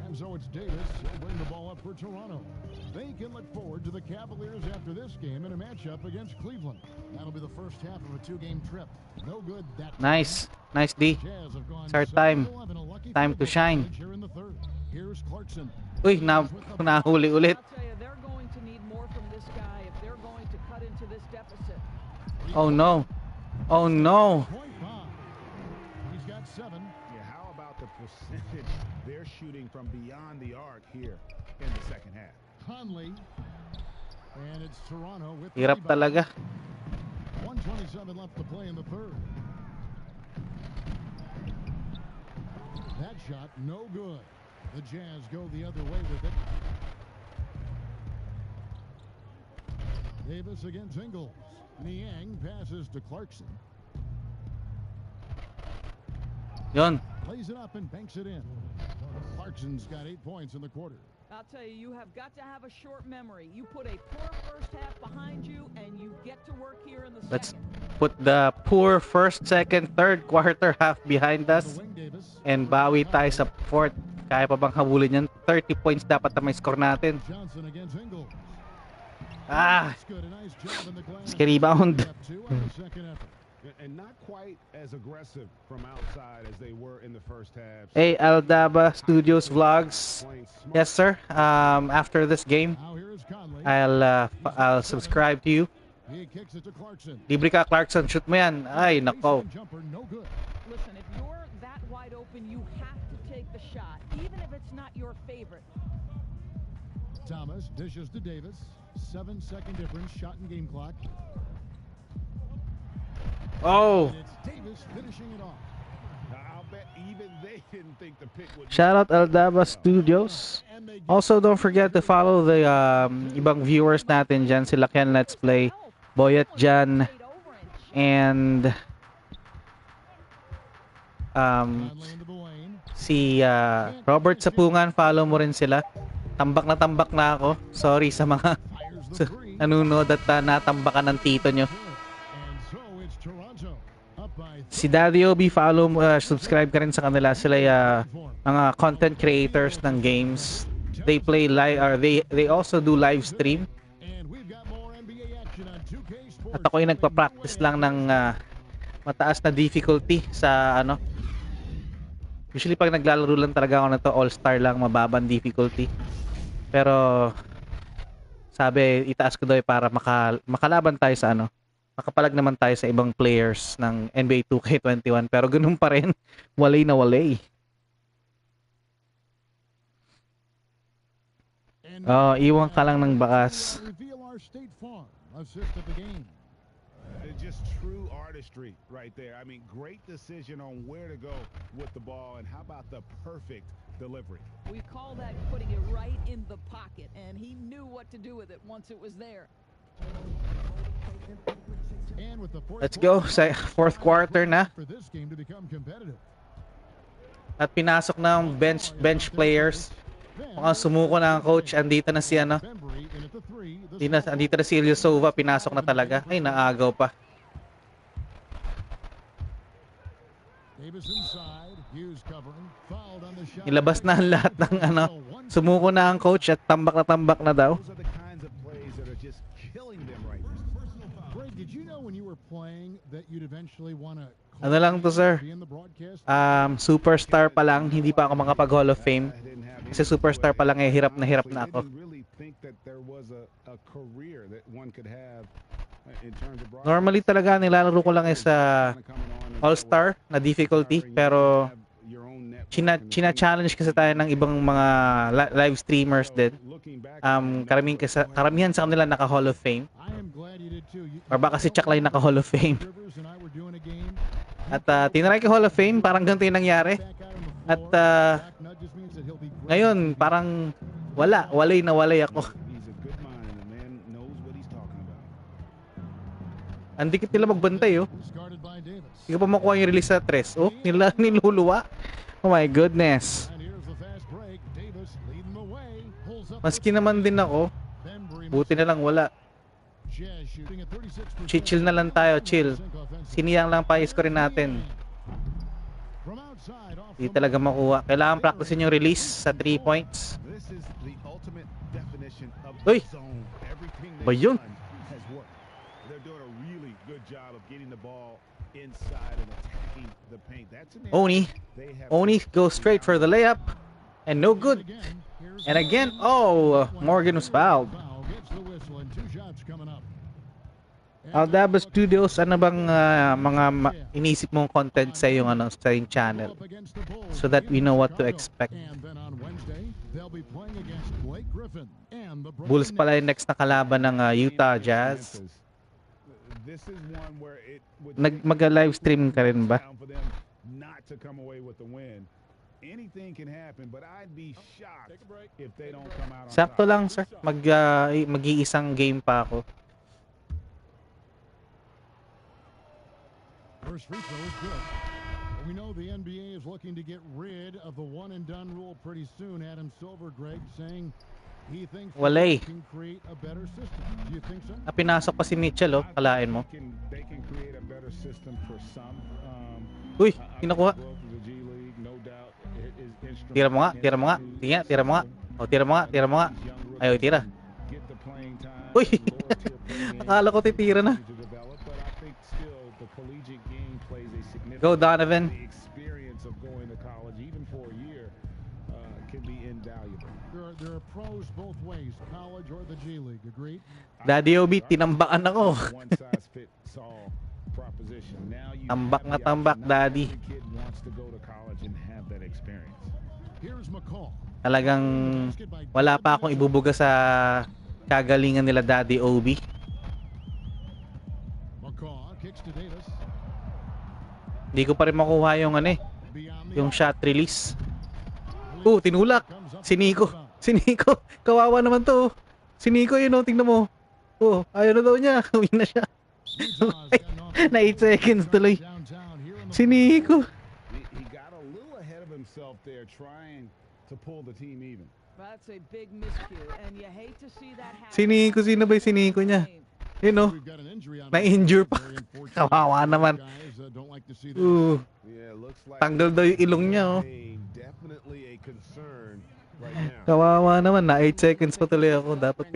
And so it's Davis. He'll bring the ball up for Toronto. They can look forward to the Cavaliers after this game in a matchup against Cleveland. That'll be the first half of a 2-game trip. No good that Nice. Nice, D. Jazz have gone It's our time. 7-11, a lucky Time to field goal shine. advantage here in the third. Here's Clarkson. Uy, nahuli ulit. I'll tell you, they're going to need more from this guy if they're going to cut into this deficit. Oh no. Oh no. Point bomb. He's got 7. Yeah, how about the percentage they're shooting from beyond the arc here in the second half? Conley. And it's Toronto with the Hirap rebound. talaga. 1:27 left to play in the third. That shot, no good. The Jazz go the other way with it. Davis against Ingles. Niang passes to Clarkson. Yon. Plays it up and banks it in. Clarkson's got 8 points in the quarter. I'll tell you, you have got to have a short memory. You put a poor first half behind you, and you get to work here in the Let's second. put the poor first, second, third quarter half behind The us. wing Davis. And bawi tayo sa fourth. Kaya pa bang habulin yan? 30 points dapat na may score natin. Johnson against Ingles. Ah! That's good. A nice job in the glass. Ski rebound. Step 2 on the second effort. And not quite as aggressive from outside as they were in the first half. Hey, Aldaba Studios Vlogs. Yes, sir. After this game, Now here is Conley. I'll subscribe to you. He kicks it to Clarkson. Libre ka, Clarkson. Shoot mo yan. Ay, nako. Baseline jumper, no good. Listen, if you're that wide open, you have to take the shot, even if it's not your favorite. Thomas dishes to Davis. 7-second difference, shot and game clock. Oh! And it's Davis finishing it off. I'll bet even they didn't think the pick would. Shout out Aldaba Studios. And they get Also, don't forget to follow the ibang viewers natin dyan. Sila Ken Let's Play, Boyet Jan, and Conley into the lane. si Robert Sapungan. Follow mo rin sila. Tambak na ako. Sorry sa mga Fires the three. nanonood at natambakan ng tito nyo. And so it's Toronto up by Si Daddy Obi, follow mo, subscribe ka rin sa kanila. Sila mga content creators ng games. They play live, or they also do live stream. And we've got more NBA action on 2K Sports. At ako'y nagpa-practice lang ng mataas na difficulty sa ano. Usually pag naglalaro lang talaga ako na to, all-star lang, mababang difficulty. Pero sabi, itaas ko daw para makalaban tayo sa ano. Makapalag naman tayo sa ibang players ng NBA2K21. Pero ganun pa rin, walay na walay. And Oh, iwan ka lang ng bakas. reveal our State Farm assist of the game. Just true artistry right there. I mean, great decision on where to go with the ball, and how about the perfect delivery? We call that putting it right in the pocket, and he knew what to do with it once it was there. And with the fourth Let's go sa fourth quarter na. for this game to become competitive. At pinasok na ang bench players. Mukhang sumuko na ang coach. Andito na si ano. Bembry in at the three. The Andito na si Ilyasova. Pinasok na talaga. Ay, naagaw pa. Davis inside. Hughes covering. Fouled on the shot. Ilabas na ang lahat ng ano. Sumuko na ang coach at tambak na daw. Those are the kinds of plays that are just killing them right now. Greg, did you know when you were playing that you'd eventually want to Ano lang to, sir? be in the broadcast? Superstar pa lang. Hindi pa ako makapag Hall of Fame. I didn't have Kasi superstar pa lang hirap na ako. didn't really think that there was a career that one could have in terms of Normally talaga nilalaro ko lang sa All-Star na difficulty. Pero china-challenge kasi tayo ng ibang mga live streamers din. Karamihan sa kanila naka Hall of Fame. I am glad you did too. Or baka si Chaklay naka Hall of Fame. Rivers and I were doing a game. At tinry ko Hall of Fame, parang ganito yung nangyari. Back out on the At floor. Back nut just means that he'll be great. ngayon, parang walay ako. He's a good mind, and the man knows what he's talking about. Ang dikit nila magbantay, oh. Discarded by Davis. Hindi ko pa makuha yung release sa 3. Oh, niluluwa. Oh my goodness. And here's the fast break. Davis leading the way. Pulls up Maski naman din ako. Buti na lang wala. Jazz shooting at 36%. Chill na lang tayo, chill. Siniyang lang pa-score natin. From outside, off Hindi talaga makuha. Kailangan practicein yung release sa 3 points. This is the ultimate definition of Uy! zone. Everything Ba they've yun? done has worked. They're doing a really good job of getting the ball inside and attacking the paint. That's an Oni. they have Oni goes straight for the layup. And no good. And again, oh, Morgan was fouled. foul. Gets the whistle and 2 shots coming up. Aldaba Studios, ano bang inisip mong content sa yung sa yung channel? So that we know what to expect. And then on Wednesday, they'll be playing against Blake Griffin and the Bulls pala yung next na kalaban ng Utah Jazz. This is one where it would Mag-live stream ka rin ba? for them not to come away with the win. Anything can happen, but I'd be shocked if they don't come out on Sakto top. lang, sir. Mag-iisang game pa ako. First free throw is good. But we know the NBA is looking to get rid of the one and done rule pretty soon. Adam Silver, Greg, saying he thinks the Wala eh. league can create a better system. Do you think so? Pinasok pa si Mitchell, oh. Kalain mo. They can create a better system for some. Uy, I kinukuha. think the G League, no doubt, is instrumental Tira mo nga, in tira mo nga. helping Tira, tira mo nga. O, tira mo nga, tira mo nga. young rookies Ayaw, tira. get the playing time, Uy! lower tier playing Akala ko titira na. to develop, but I think still the collegiate game plays a significant Go, Donovan. The experience of going to college, even for a year, can be invaluable. There are pros both ways, college or the G League. Agreed? Daddy Obi, tinambakan ako. One size fits all proposition. Now you Tambak have na the tambak, option. Not Daddy. every kid wants to go to college and have that experience. Here's McCall. Talagang wala pa akong ibubuga sa kagalingan nila Daddy Obi. McCall kicks to Davis. Hindi ko pa rin makuha yung Beyond the yung arc. shot release. Tinulak. Si Nico. Si Nico. Kawawa naman to. Si Nico yun, tingnan mo. Ayaw na daw niya. Uwi na siya. Utah's got an offensive Na 8 seconds tuloy. downtown here in the Si Nico. He got a little ahead of himself there trying to pull the team even. That's a big miscue, and you hate to see that happen. Si Nico, sino ba yung si Nico niya? Yun o. We've got an injury on Na-injure pa. Very unfortunate. Kawawa naman. Guys, don't like to see this. Yeah, looks like Tanggal daw yung ilong niya, oh. definitely a concern right now. Kawawa naman. Na 8 seconds pa tuloy ako. Dapat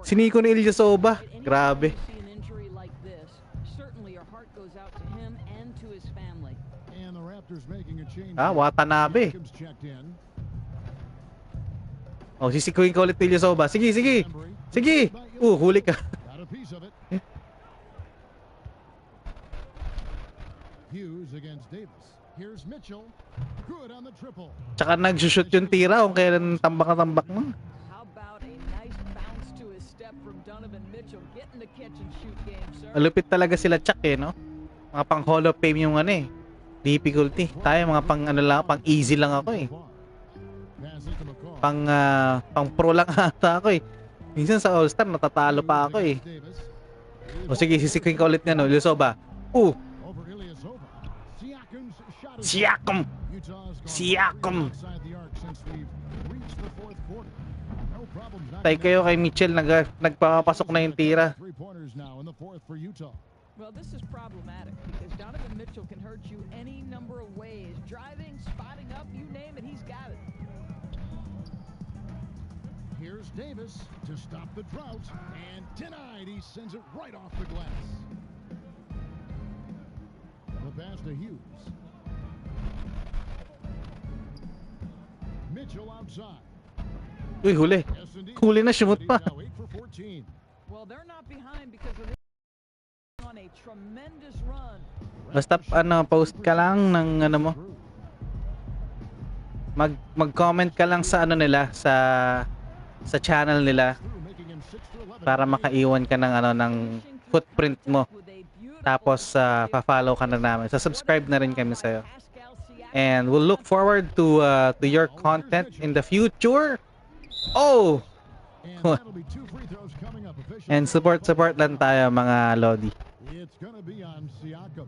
Si Nico ni Ilyasova. Grabe. Anytime you see an injury like this, certainly your heart goes out to him and to his family. And the Raptors making a change. Watanabe. Jacobs checked in. Sisikuhin ko ulit Ilyasova. Sige, sige. Sige. Huli ka. Got a piece of it. Hughes against Davis. Here's Mitchell. Good on the triple. Tsaka nagsushoot yung tira kung kailan tambak na tambak mo. How about a nice bounce to his step from Donovan Mitchell, getting the catch and shoot game, sir. Malupit talaga sila Chuck no? Mga pang Hall of Fame yung difficulty. Tayo mga pang pang easy lang ako Pass it to McCall. Pang pro lang ata ako Minsan sa All-Star natatalo pa ako Davis. Sige, sisikuhin ka ulit Ilyasova. Over Ilyasova. Siakam's shot is Siakam! Utah's gone Siakam! outside the arc since we've reached the fourth quarter. No problems knocking Tay kayo down kay Mitchell, nagpapasok na yung tira. 3 pointers now in the fourth for Utah. Well, this is problematic because Donovan Mitchell can hurt you any number of ways. Driving, spotting up, you name it, he's got it. Here's Davis to stop the drought, and denied. He sends it right off the glass. The pass to Hughes. Mitchell outside. Huli. S&D Huli na, shumot pa. now 8 for 14. Well, they're not behind because of on a tremendous run. Basta post ka lang ng mo. Mag-comment ka lang sa nila sa channel nila para makaiwan ka ng ng footprint mo. Tapos pa-follow ka na namin. Subscribe na rin kami sa'yo. And we'll look forward to your content in the future. Oh! And that'll be 2 free throws coming up. And support lang tayo mga Lodi. It's going to be on Siakam.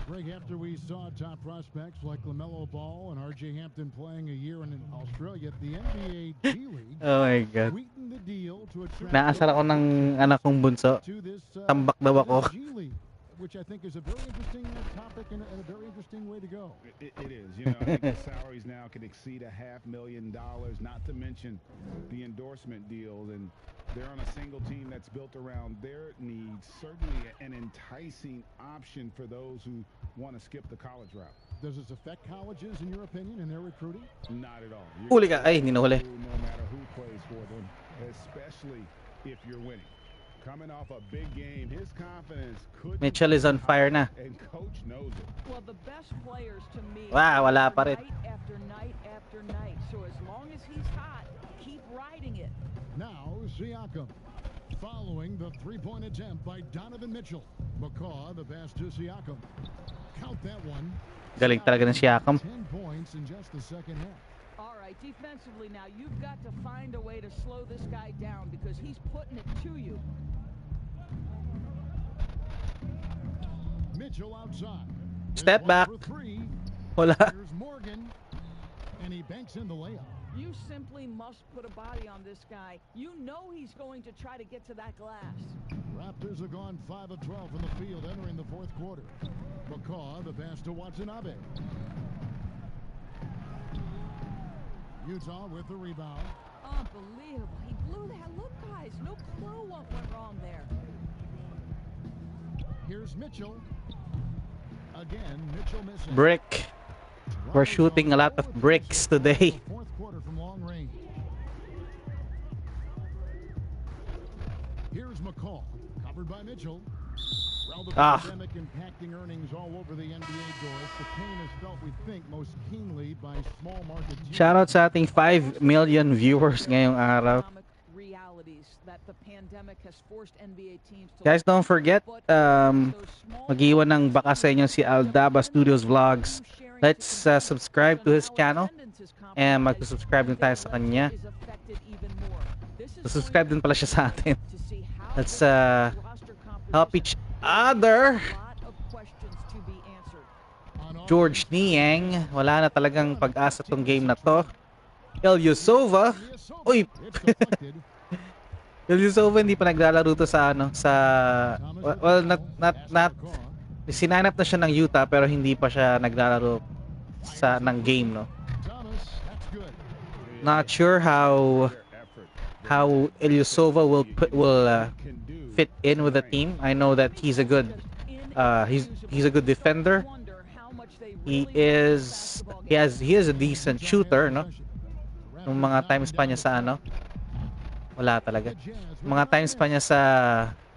Greg, after we saw top prospects like LaMelo Ball and R.J. Hampton playing a year in Australia, the NBA G League Oh my God. sweetened the deal to attract Naasar ako ng anak kong bunso. to this Tambak daw ako. G League, which I think is a very interesting topic and a very interesting way to go. It is. You know, I think the salaries now can exceed $500,000, not to mention the endorsement deals, and they're on a single team that's built around their needs. Certainly an enticing option for those who want to skip the college route. Does this affect colleges, in your opinion, in their recruiting? Not at all. Huli ka. Ay, hindi nahuli. No matter who plays for them, especially if you're winning. Coming off a big game, his confidence could Mitchell is on fire na. and coach knows it. Well, the best players to me Wow, wala pa rin. night after night after night. So as long as he's hot, keep riding it. Now, Siakam. Following the three-point attempt by Donovan Mitchell. McCaw, the pass to Siakam. Count that one. Galing talaga ng Siakam. 10 points in just the second half. All right, defensively now, you've got to find a way to slow this guy down because he's putting it to you. Mitchell outside. Step There's one back. for three. Wala. Here's Morgan. And he banks in the layup. You simply must put a body on this guy. You know he's going to try to get to that glass. Raptors have gone 5 of 12 from the field entering the fourth quarter. McCaw, the pass to Watanabe. Utah with the rebound. Unbelievable. He blew that. Look, guys, no clue what went wrong there. Here's Mitchell. Again, Mitchell missing. Brick. We're shooting a lot of bricks today. Fourth quarter from long range. Here's McCall, covered by Mitchell. Well, the pandemic impacting earnings all over the NBA, Doris. The pain is felt, we think, most keenly by small market teams. Shoutout sa ating 5 million viewers ngayong araw. Realities that the pandemic has forced NBA teams to Guys, don't forget, mag-iwan ng baka sa inyo si Aldaba Studios Vlogs. Let's subscribe to his channel and mag-subscribe din tayo sa kanya. Subscribe din pala siya sa atin. Let's help each other. George Niang, wala na talagang pag-asa tong game na to. Ilyusova. Uy! Ilyusova hindi pa naglalaro to sa ano, sa well, not sinanap na siya ng Utah pero hindi pa siya naglalaro sa ng game, no. Not sure how Ilyusova will fit in with the team. I know that he's a good defender. He is a decent shooter, no. Nung mga times pa niya sa ano, wala talaga. Mga times pa niya sa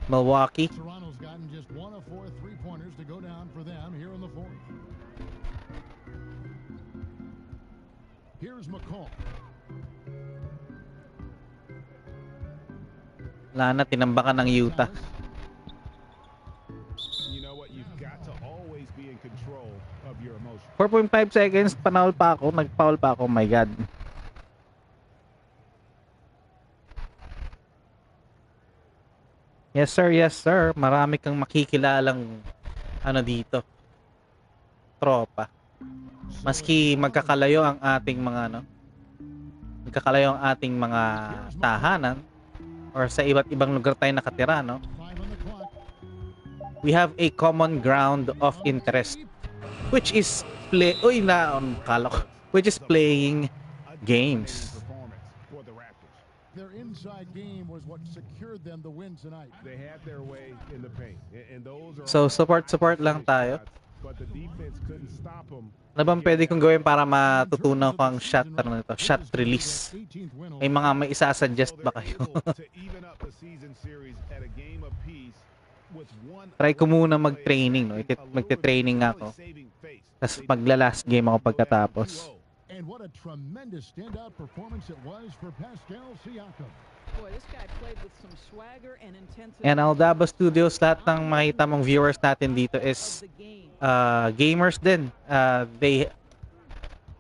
Milwaukee. Toronto's gotten just 1 of 4 three-pointers to go down for them here in the fourth. Here's McCall. Wala na, tinambakan ng Utah. You know what? You've got to always be in control of your emotions. 4.5 seconds, nagfoul pa ako, oh my God. Yes sir, marami kang makikilalang ano dito, tropa. Maski magkakalayo ang ating mga tahanan or sa iba't ibang lugar tayo nakatira, no? We have a common ground of interest, which is playing games. Their inside game was what secured them the win tonight. They had their way in the paint, and those are So support lang tayo. But the defense couldn't stop them. Ano bang pwede kong gawin para matutunan ko ang shot release? May mga may isa-suggest ba kayo? Try ko muna mag-training, no? Magte-training ako. Tapos magla-last game ako pagkatapos. And what a tremendous standout performance it was for Pascal Siakam. Boy, this guy played with some swagger and intensity. And Aldaba Studios, lahat ng makita mong viewers natin dito is gamers din.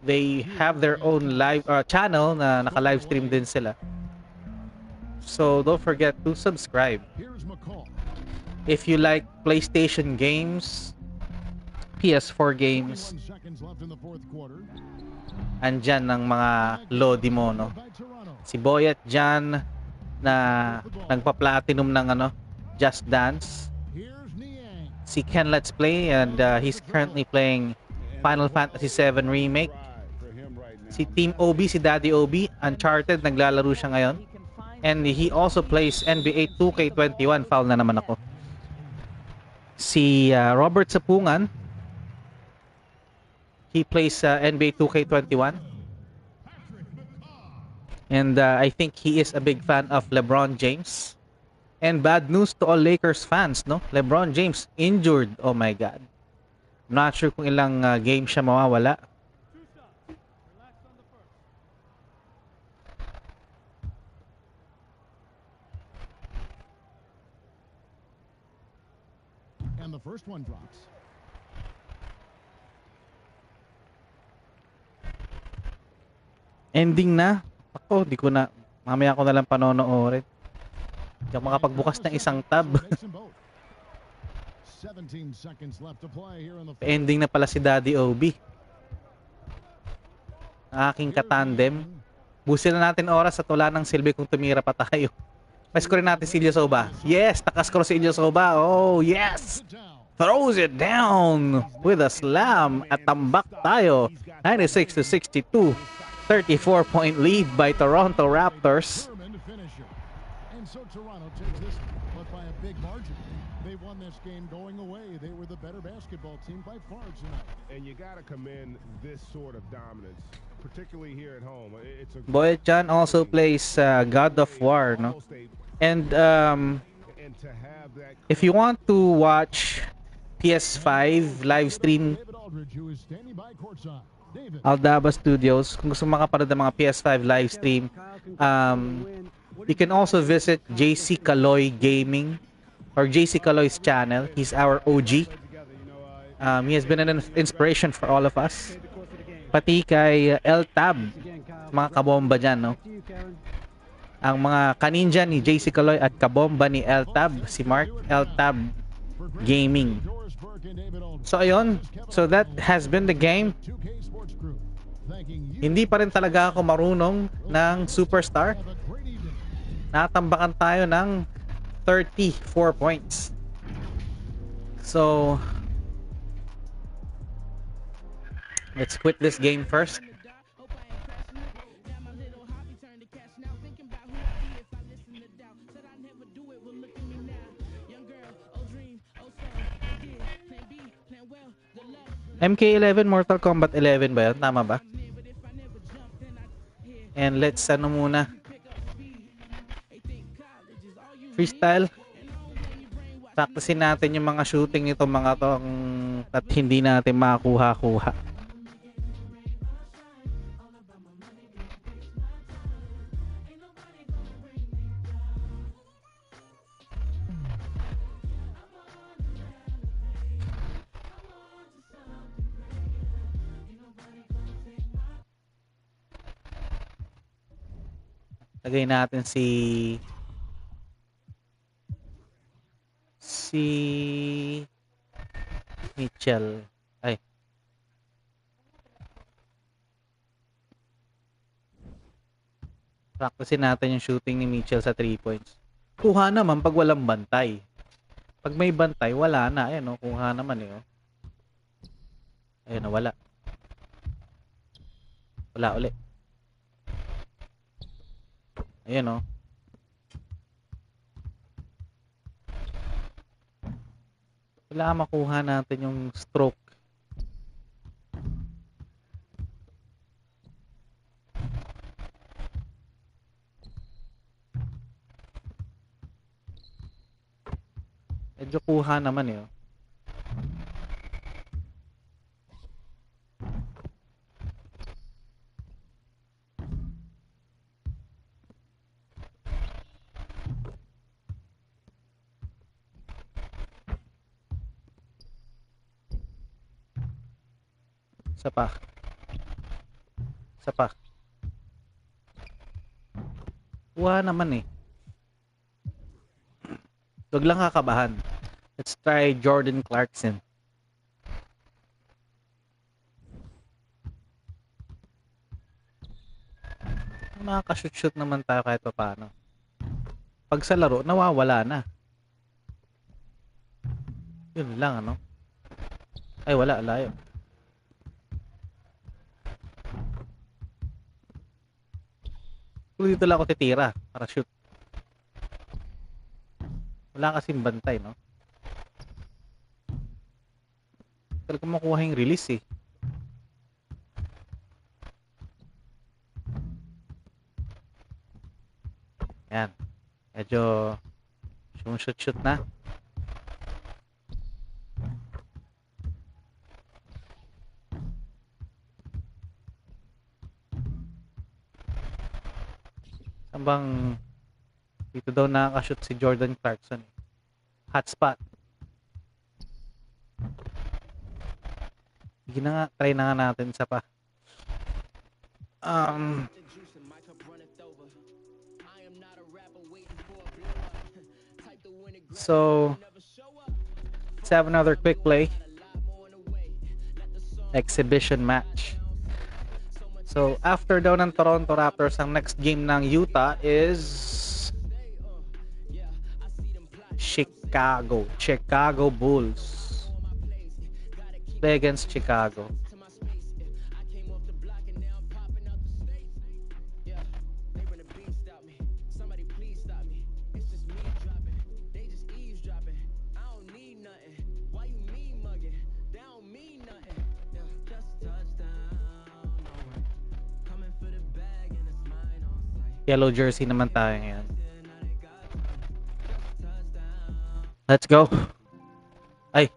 they have their own live channel na naka-live stream din sila. So don't forget to subscribe. Here's McCall. If you like PlayStation games, PS4 games, 51 seconds left in the fourth quarter. andyan ng mga lodi mo, no? By Toronto. Si Boyet dyan na nagpa-platinum ng ano, Just Dance. Here's Niang. Si Ken Let's Play, and he's currently playing Final Fantasy VII Remake. Si Team OB, si Daddy OB, Uncharted, naglalaro siya ngayon. And he also plays NBA2K21. Foul na naman ako. Si Robert Sapungan, he plays NBA2K21. And I think he is a big fan of LeBron James. And bad news to all Lakers fans, no? LeBron James injured. Oh my God. I'm not sure kung ilang game siya mawawala. And the first one drops. Ending na. Ako, di ko na. Mamaya ko na lang panonoorin. Hindi ako makapagbukas ng isang tab. 17 seconds left to play here in the Ending na pala si Daddy OB. Aking katandem. Busin na natin oras at wala ng silbi kung tumira pa tayo. Pa-score natin si Ilyasoba. Yes, nakascore si Ilyasoba. Oh, yes! Throws it down with a slam at tambak tayo. 96-62. 34-point lead by Toronto Raptors. And so Toronto takes this, but by a big margin. They won this game going away. They were the better basketball team by far tonight. And you got to commend this sort of dominance, particularly here at home. It's a Boyet-chan also plays God of War, no? And if you want to watch PS5 live stream, David Aldridge, who is standing by courtside. David. Aldaba Studios, kung gusto mo makapanood ng mga PS5 live stream, you can also visit JC Caloy Gaming or JC Caloy's channel. He's our OG. He has been an inspiration for all of us. Pati kay El-Tab, mga kabomba dyan, no? Ang mga kaninja ni JC Caloy at kabomba ni El-Tab, si Mark El-Tab Gaming. So ayun, so that has been the game. Hindi pa rin talaga ako marunong ng Superstar. Natambakan tayo ng 34 points. So let's quit this game first. MK11 Mortal Kombat 11 ba yun? Tama ba? And let's ano muna, freestyle. Practicein natin yung mga shooting nito mga to at hindi natin makuha-kuha. Lagay natin si Mitchell. Ay. Practicein natin yung shooting ni Mitchell sa 3 points. Kuha naman pag walang bantay. Pag may bantay, wala na. Ayan o, kuha naman eh. Oh. Ayan o, wala. Wala ulit. Ayan o. Kailangan makuha natin yung stroke. Medyo kuha naman eh. Isa pa. Isa pa. Wala naman eh. Huwag lang kakabahan. Let's try Jordan Clarkson. Makakashoot-shoot naman tayo kahit pa paano. Pag sa laro, nawawala na. Yun lang, ano? Ay, wala. Layo. Dito lang ako titira para shoot. Wala kasing bantay, no? Talagang makuha yung release, eh. Yan. Medyo shoot na. Saan bang dito daw nakaka-shoot si Jordan Clarkson? Hotspot. Sige na nga, try na nga natin sa pa. So let's have another quick play. Exhibition match. So after daw ng Toronto Raptors, ang next game ng Utah is Chicago Bulls. Play against Chicago. Yellow jersey naman tayo ngayon. Let's go. Ay.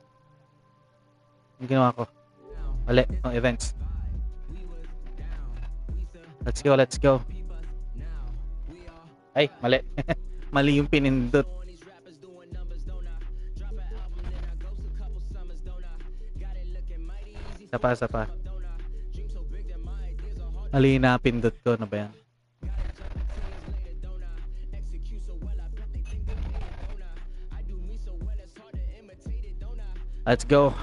Ang ginawa ko. Mali. No events. Let's go. Ay, mali. Mali yung pinindot. Isa pa. Mali na pindot ko. Ano ba yan? Let's go.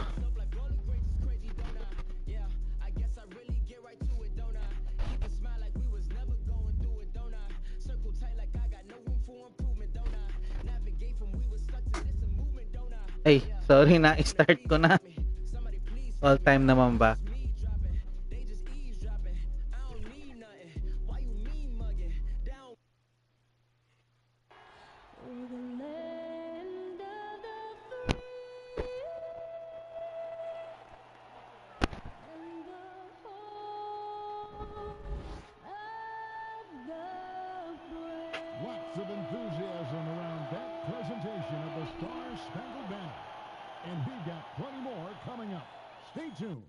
Ay, sorry na, start ko na. All time naman ba? Lots of enthusiasm around that presentation of the Star-Spangled Banner. And we've got plenty more coming up. Stay tuned.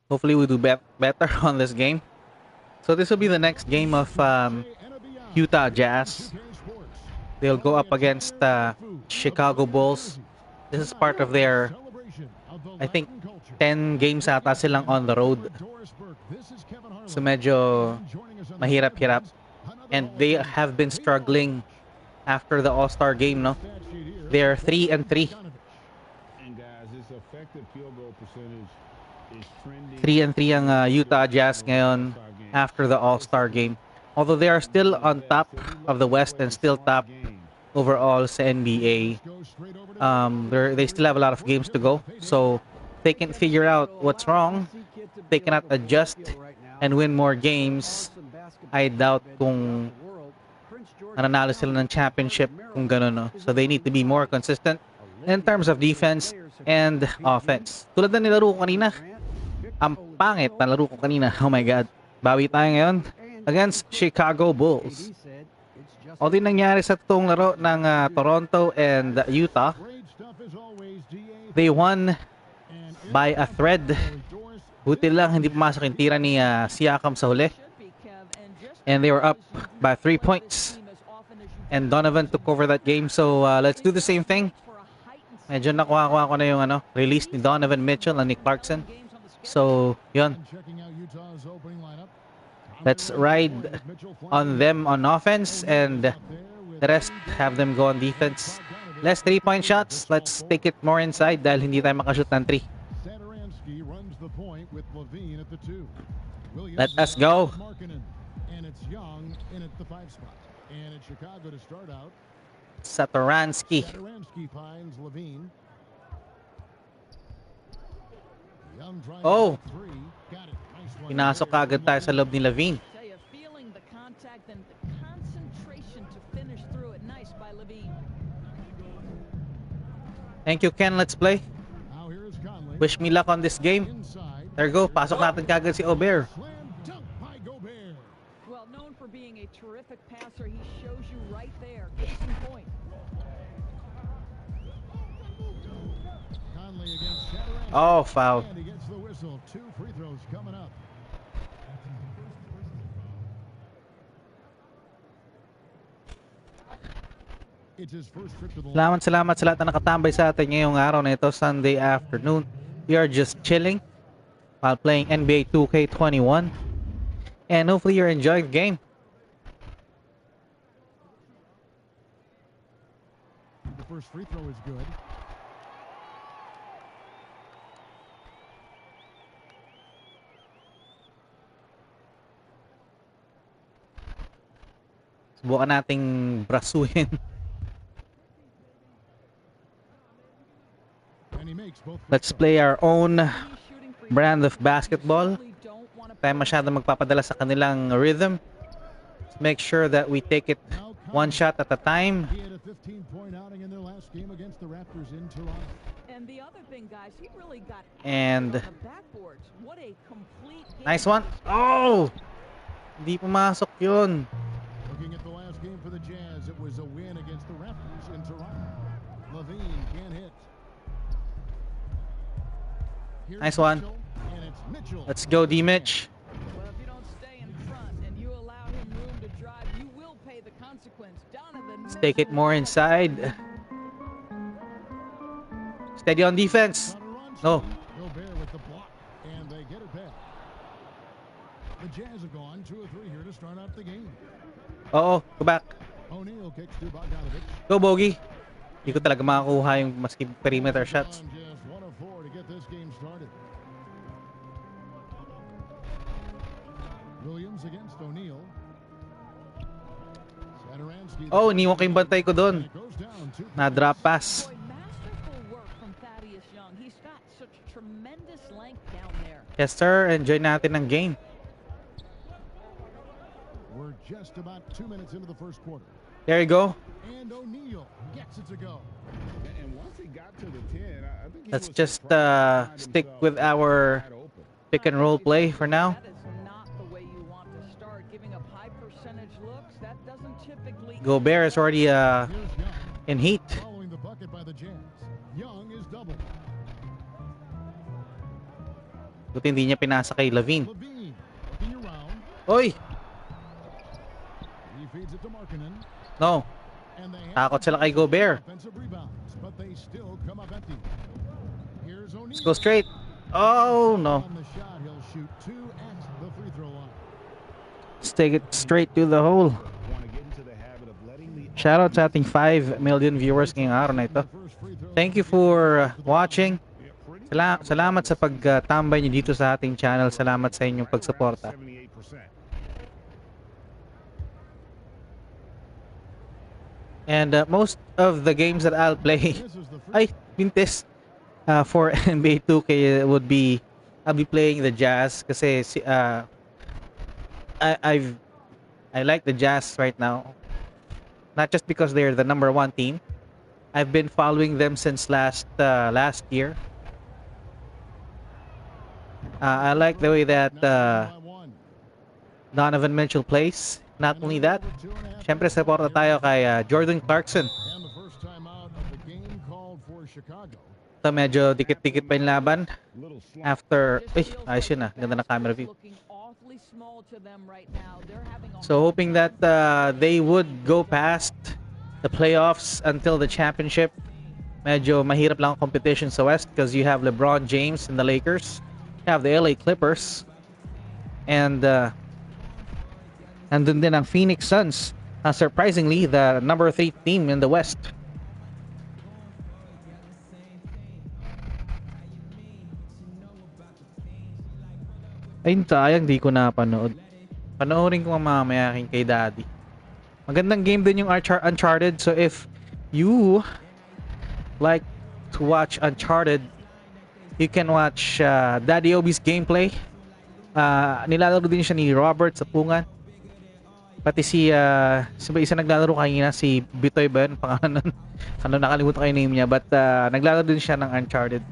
Hopefully we do better on this game. So this will be the next game of Utah Jazz. They'll go up against Chicago Bulls. This is part of their, I think, 10 games ata silang on the road. So medyo mahirap-hirap. And they have been struggling after the All-Star game, no? They're 3-3. And guys, this effective field goal percentage is trending. 3-3 ang Utah Jazz ngayon after the All-Star game. Although they are still on top of the West and still top overall sa NBA. They still have a lot of games to go. So they can figure out what's wrong. They cannot adjust and win more games. I doubt kung nanalo sila ng championship kung gano'n, no? So they need to be more consistent in terms of defense and offense. Tulad na nilaro ko kanina. Ang pangit na laro ko kanina. Oh my God. Bawi tayo ngayon against Chicago Bulls. O din nangyari sa toong laro ng Toronto and Utah. They won by a thread. Buti lang hindi pumasok yung tira ni Siakam sa huli. And they were up by 3 points. And Donovan took over that game. So let's do the same thing. Medyo nakuha ko na yung release ni Donovan Mitchell and ni Clarkson. So, yun. Let's ride on them on offense and the rest have them go on defense. Less 3-point shots. Let's take it more inside dahil hindi tayo makashoot ng 3. Let us go. And it's Young in at the 5 spot. And it's Chicago to start out. Satoransky. Satoransky finds Levine. Young trying Oh. to 3. Got it. Nice one. Pinasok agad tayo sa loob ni Levine. Feeling the contact and the concentration to finish through it. Nice by Levine. Thank you, Ken. Let's play. Now here is Conley. Wish me luck on this game. Inside. There go. Pasok natin kagad si Ober. Slam dunk by Gobert. Well, known for being a terrific passer, he shows you right there. Case in point. Conley against Satoransky. Oh, foul. And he gets the whistle. 2 free throws coming up. It's his first trip to the line. Salamat sa lahat na nakatambay sa atin ngayong araw na ito, Sunday afternoon. We are just chilling while playing NBA 2K21. And hopefully you're enjoying the game. The first free throw is good. Subukan nating brasuhin. And he makes both free Let's throws. play our own He's shooting free brand of throws. basketball. You don't want to Tayo masyado magpapadala sa kanilang rhythm. Let's make sure that we take it Now one Conley. shot at a time. He had a 15-point outing in their last game against the Raptors in Toronto. And the other thing, guys, he really got And on the backboards. What a complete game. nice one. Oh! Hindi pumasok yun. Looking at the last game for the Jazz, it was a win against the Raptors in Toronto. Levine can't hit. Here's Nice one. Mitchell, and it's Mitchell. Let's go, D-Mitch. Well, if you don't stay in front and you allow him room to drive, you will pay the consequence. Donovan Let's take it more inside. Steady on defense. Satoransky. No. Gobert with the block, and they get it back. The Jazz have gone 2 of 3 here to start out the game. Oo, go back. O'Neal kicks to Bogdanovich. Go, Bogey. Hindi ko talaga makakuha yung maski perimeter shots. On just 1 of 4 to get this game started. Williams against O'Neal. Satoransky. Oh, iniwan ko yung bantay ko doon. And it goes down 2 Na drop pass. Boy, masterful work from Thaddeus Young. He's got such tremendous length down there. Yes, sir. Enjoy natin ang game. We're just about 2 minutes into the first quarter. There you go. And O'Neal gets it to go. And once he got to the 10, I think he Let's was just surprised to find stick himself with our wide open. pick and roll play for now. That is not the way you want to start. Giving up high percentage looks, that doesn't typically... Gobert is already Here's Young. in heat. Following the bucket by the Jazz. Young is doubled. Buti hindi niya pinasa kay Levine. Levine looking around. Oy! He feeds it to Markkanen. No. And they Takot sila kay Gobert. offensive rebounds, but they still come up empty. Here's O'Neal. Let's go straight. Oh, no. On the shot, he'll shoot 2 at the free throw line. Let's take it straight to the hole. Want to get into the habit of letting the Shoutout sa ating 5 million viewers ngayong araw na ito. First free throw. Thank you for watching. Salamat sa pagtambay niyo dito sa ating channel. Salamat sa inyong pagsuporta. 78%. And most of the games that I'll play, This is the free ay, Pintes, for NBA 2K would be, I'll be playing the Jazz kasi I like the Jazz right now. Not just because they're the #1 team. I've been following them since last year. I like the way that by 1. Donovan Mitchell plays. Not only that, syempre supporta tayo kay Jordan Clarkson. And the first time out of the game called for Chicago. Ito medyo dikit-dikit pa yung laban. Little slump. After, Just feels ayos yun like Ganda na camera view. looking awfully small to them right now. They're having a So hoping that they would go past the playoffs until the championship. medyo mahirap lang ang competition sa West because you have LeBron James and the Lakers, you have the LA Clippers, and andun din ang Phoenix Suns. Surprisingly, the number 3 team in the West. Ayun, sayang di ko napanood. Panoorin ko mamaya kay Daddy. Magandang game din yung Uncharted. So if you like to watch Uncharted, you can watch Daddy Obi's gameplay. Nilalaro din siya ni Robert Sapungan. Pati si isa naglalaro kanina, si Bitoy ba yun? Pangalan nun. Ano, nakalimutan ko yung name niya. But naglalaro din siya ng Uncharted.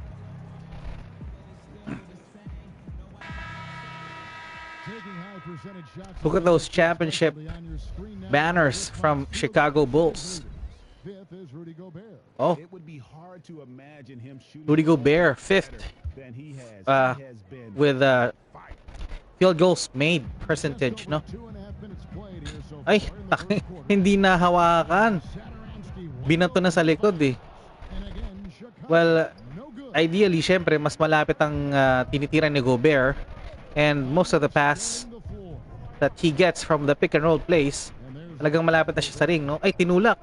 Look at those championship banners from Chicago Bulls. Oh, Rudy Gobert, 5th with field goals made percentage, no? Ay, hindi na hawakan. Binato na sa likod eh. Well, ideally, syempre, mas malapit ang tinitira ni Gobert, and most of the pass that he gets from the pick and roll plays, talagang malapit na siya sa ring, no? Ay, tinulak.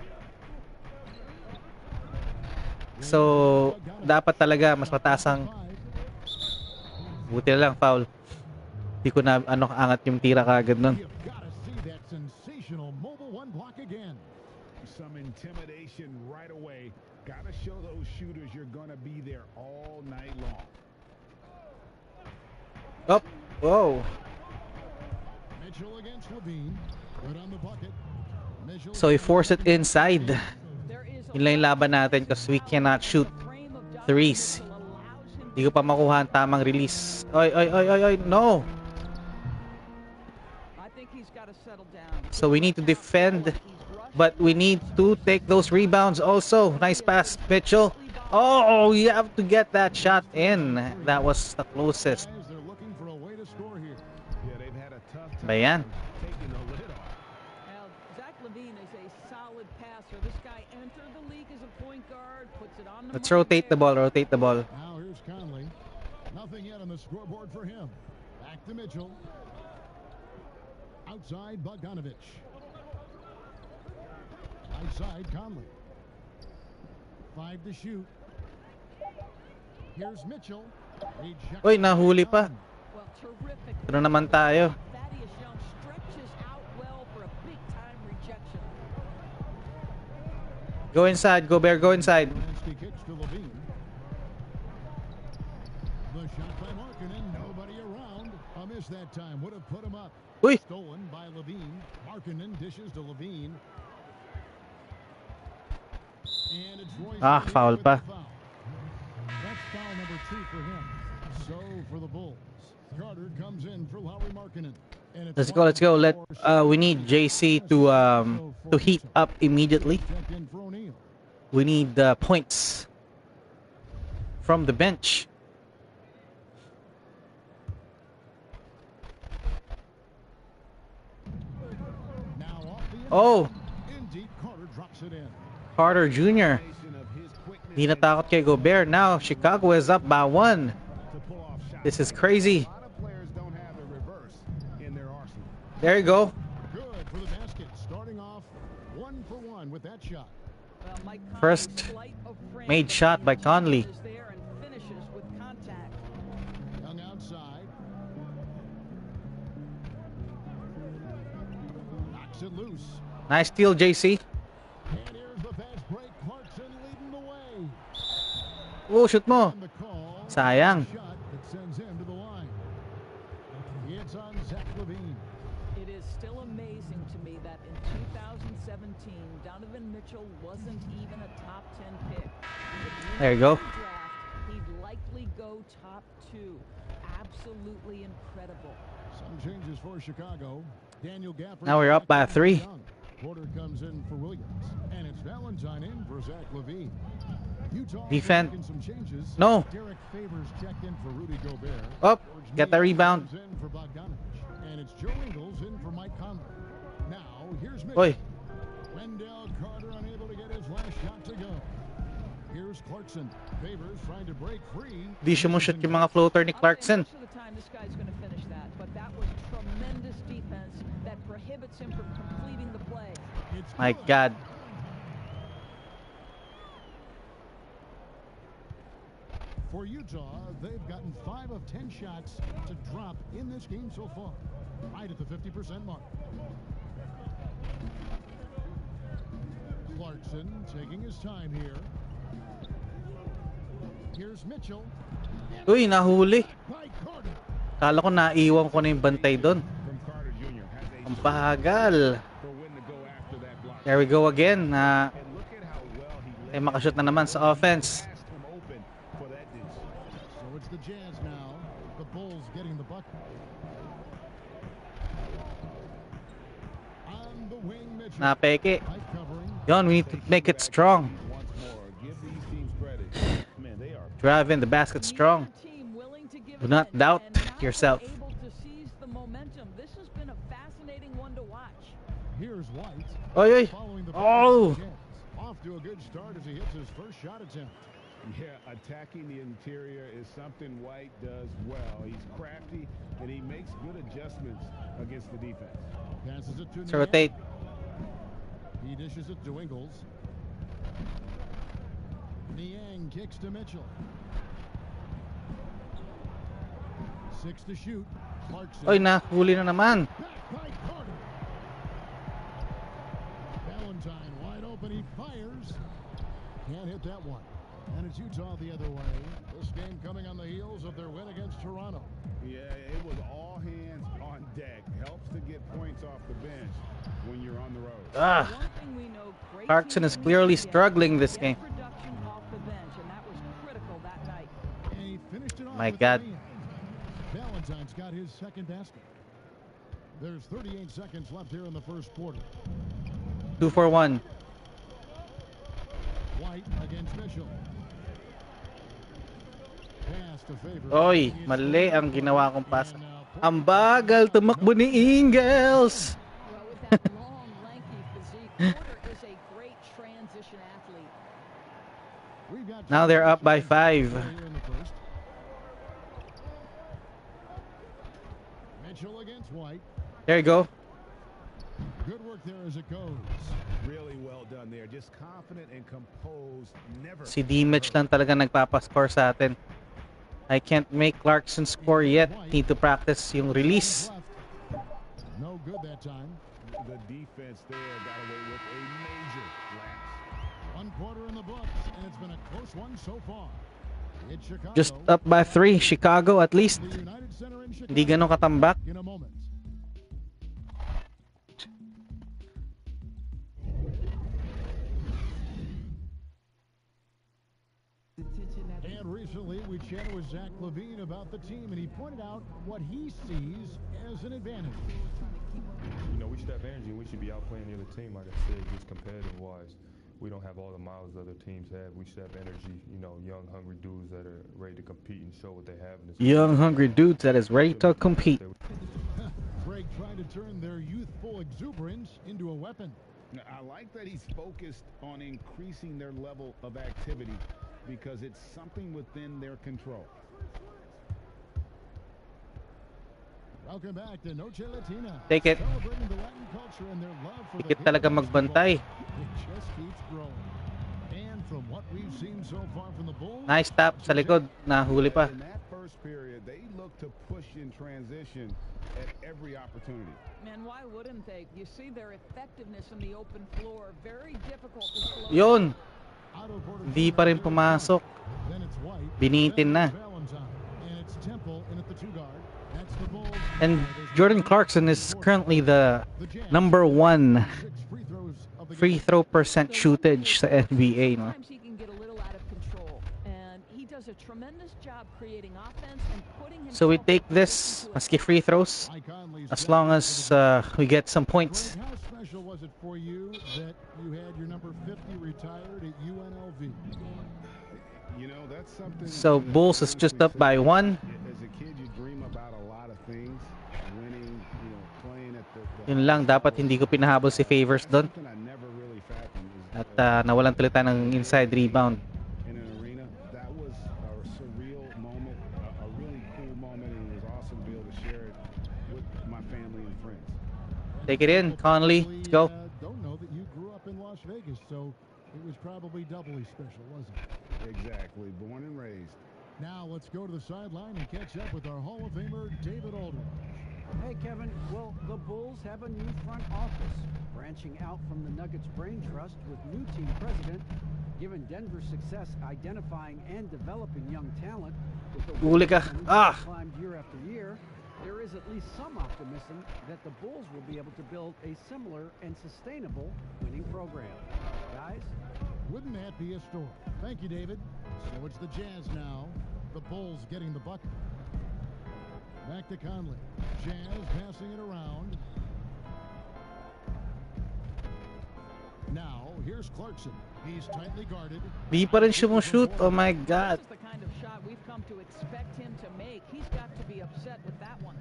So, dapat talaga mas mataas ang, buti na lang, foul. Hindi ko na angat yung tira kagad nun. Some intimidation right away. Gotta show those shooters you're gonna be there all night long. Oh, whoa. So he forced it inside. Yun lang yung laban natin because we cannot shoot threes. Hindi ko pa makuha ang tamang release. Oy, no. So we need to defend, but we need to take those rebounds also. Nice pass, Mitchell. Oh, you have to get that shot in. That was the closest. Ba yan? Let's rotate the ball, rotate the ball. Now here's Conley. Nothing yet on the scoreboard for him. Back to Mitchell. Outside Bogdanovich. Outside Conley. 5 to shoot. Here's Mitchell. Uy, nahuli pa. Ano naman tayo? Go inside, Gobert, go inside. The shot by Markkanen, nobody around. A miss that time, would have put him up. Uy. Stolen by Levine. Markkanen dishes to Levine. And it's Royce Foul pa. foul. That's foul number 2 for him. So for the Bulls, Carter comes in for Lauri Markkanen. Let's go. We need JC to heat up immediately. We need points from the bench. Oh, Carter Jr. Di natakot kay Gobert. Now Chicago is up by 1. This is crazy. There you go. Good for the basket. Starting off 1 for 1 with that shot. First made shot by Conley. Young outside. Knocks it loose. Nice steal, JC. And here's the fast break. Clarkson leading the way. Oh, shoot mo. And the call. Sayang. Shot that sends him to the line. It's on Zach Levine. It is still amazing to me that in 2017, Donovan Mitchell wasn't even a top 10 pick. There you go. Draft, he'd likely go top 2. Absolutely incredible. Some changes for Chicago. Daniel Gafford. Now we're up by 3. Porter comes in for Williams, and it's Valentine in for Zach Levine. Utah Defend. making some changes. No. Derek Favors checked in for Rudy Gobert. Up. George Get the Niang rebound. comes in for Bogdanovich, and it's Joe Ingles in for Mike Conley. Now here's Mitchell. Oy. Wendell Carter unable to get his last shot to go. Here's Clarkson. Favors trying to break free. Di siya mo shoot yung mga floater ni Clarkson. Most of the time, this guy's going to finish that, but that was tremendous defense that prohibits him from completing the play. It's My good. God. For Utah, they've gotten 5 of 10 shots to drop in this game so far, right at the 50% mark. Clarkson taking his time here. Here's Mitchell. Uy, nahuli. By Carter. Kala ko naiwan ko na yung bantay doon. From Carter Jr. has a Ang bagal. for when to go after that block. There we go again. And look at how well he Makashoot na naman sa offense. passed him open for that deuce. So it's the Jazz now. The Bulls getting the bucket. On the wing, Mitchell. Napeke. Tight covering. Yon, we need to make it strong. Once more, give these teams credit. Man, they are Driving the basket strong. Team willing to give Do it not in doubt and not yourself. able to seize the momentum. This has been a fascinating one to watch. Here's White. Oy, oy. Following the Oh. Jazz. Off to a good start as he hits his first shot attempt. Yeah, attacking the interior is something White does well. He's crafty, and he makes good adjustments against the defense. Passes it to So rotate. He dishes it to Ingles. Niang kicks to Mitchell. 6 to shoot. Clarkson. Oy, nahuli na naman. Back by Carter. Valentine wide open. He fires. Can't hit that one. And it's Utah the other way. This game coming on the heels of their win against Toronto. Yeah, it was all hands on deck. Helps to get points off the bench when you're on the road. Ah, One thing we know, great Clarkson is teams clearly need to get struggling this game. production off the bench, and that was critical that night. And he finished it off My with God. the lead. Valentine's got his second basket. There's 38 seconds left here in the first quarter. 2 for 1. White against Mitchell. Pass to favor. Oy, mali ang ginawa kong pass. Ang bagal tumakbo ni Ingles. Well, with that long, lanky physique, Porter is a great transition athlete. We've got Now they're up by 5. here in the first. Mitchell against White. There you go. Good work there as it goes. Really well done there. Just confident and composed. Never. Si D-Mitch lang talaga nagpapascore sa atin. I can't make Clarkson score yet. Need to practice yung release. No good that time. The defense there got away with a major lapse. 1 quarter in the books, and it's been a close one so far. It's Chicago. Just up by 3. Chicago at least. The United Center in Chicago. Hindi ganun katambak. In a moment. And recently, we chatted with Zach Levine about the team, and he pointed out what he sees as an advantage. You know, we should have energy and we should be outplaying the other team, like I said, just competitive-wise. We don't have all the miles other teams have. We should have energy, you know, young, hungry dudes that are ready to compete and show what they have in this Young, hungry dudes that is ready to compete. Greg trying to turn their youthful exuberance into a weapon. Now, I like that he's focused on increasing their level of activity because it's something within their control. Welcome back to Noche Latina. Take it. Celebrating the Latin culture and their love for the Dikit game talaga of basketball. magbantay. It just keeps growing. And from what we've seen so far from the Bulls, Nice tap sa likod. Nahuli pa. In that first period, they look to push in transition at every opportunity. Man, why wouldn't they? You see their effectiveness in the open floor. Very difficult to slow Yun. Otto Porter Hindi pa rin pumasok. Then it's White. Binitin na. Then it's Valentine. And it's Temple in at the 2 guard. That's the Bulls. And Jordan Clarkson is currently the number 1 6 free throws of the free game. throw percent shootage sa NBA. No? Sometimes he can get a little out of control, and he does a tremendous job creating offense and putting himself So we take in this, position to maski free throws, Mike Conley's as long as we get some points. Greg, how special was it for you that you had your number 50 retired at UNLV? You know, that's something. So Bulls is just up by 1. As a kid, you dream about a lot of things, winning, you know, playing at the Yun lang, dapat hindi ko pinahabol si Favors doon. something I never really fathomed is, At nawalan tuloy tayo ng inside rebound. family and friends. Take it in, Conley. Let's go. Don't know that you grew up in Las Vegas, so it was probably doubly special, wasn't it? Exactly. Born and raised. Now let's go to the sideline and catch up with our Hall of Famer, David Aldridge. Hey, Kevin. Well, the Bulls have a new front office, branching out from the Nuggets Brain Trust with new team president. Given Denver's success identifying and developing young talent with the Huli ka. Ah! climbed year after year, there is at least some optimism that the Bulls will be able to build a similar and sustainable winning program. Guys? Wouldn't that be a story? Thank you, David. So it's the Jazz now. The Bulls getting the bucket. Back to Conley. Jazz passing it around. Now, here's Clarkson. He's tightly guarded. Di pa rin shoot. Oh my God. This is the kind of shot we've come to expect him to make. He's got to be upset with that one.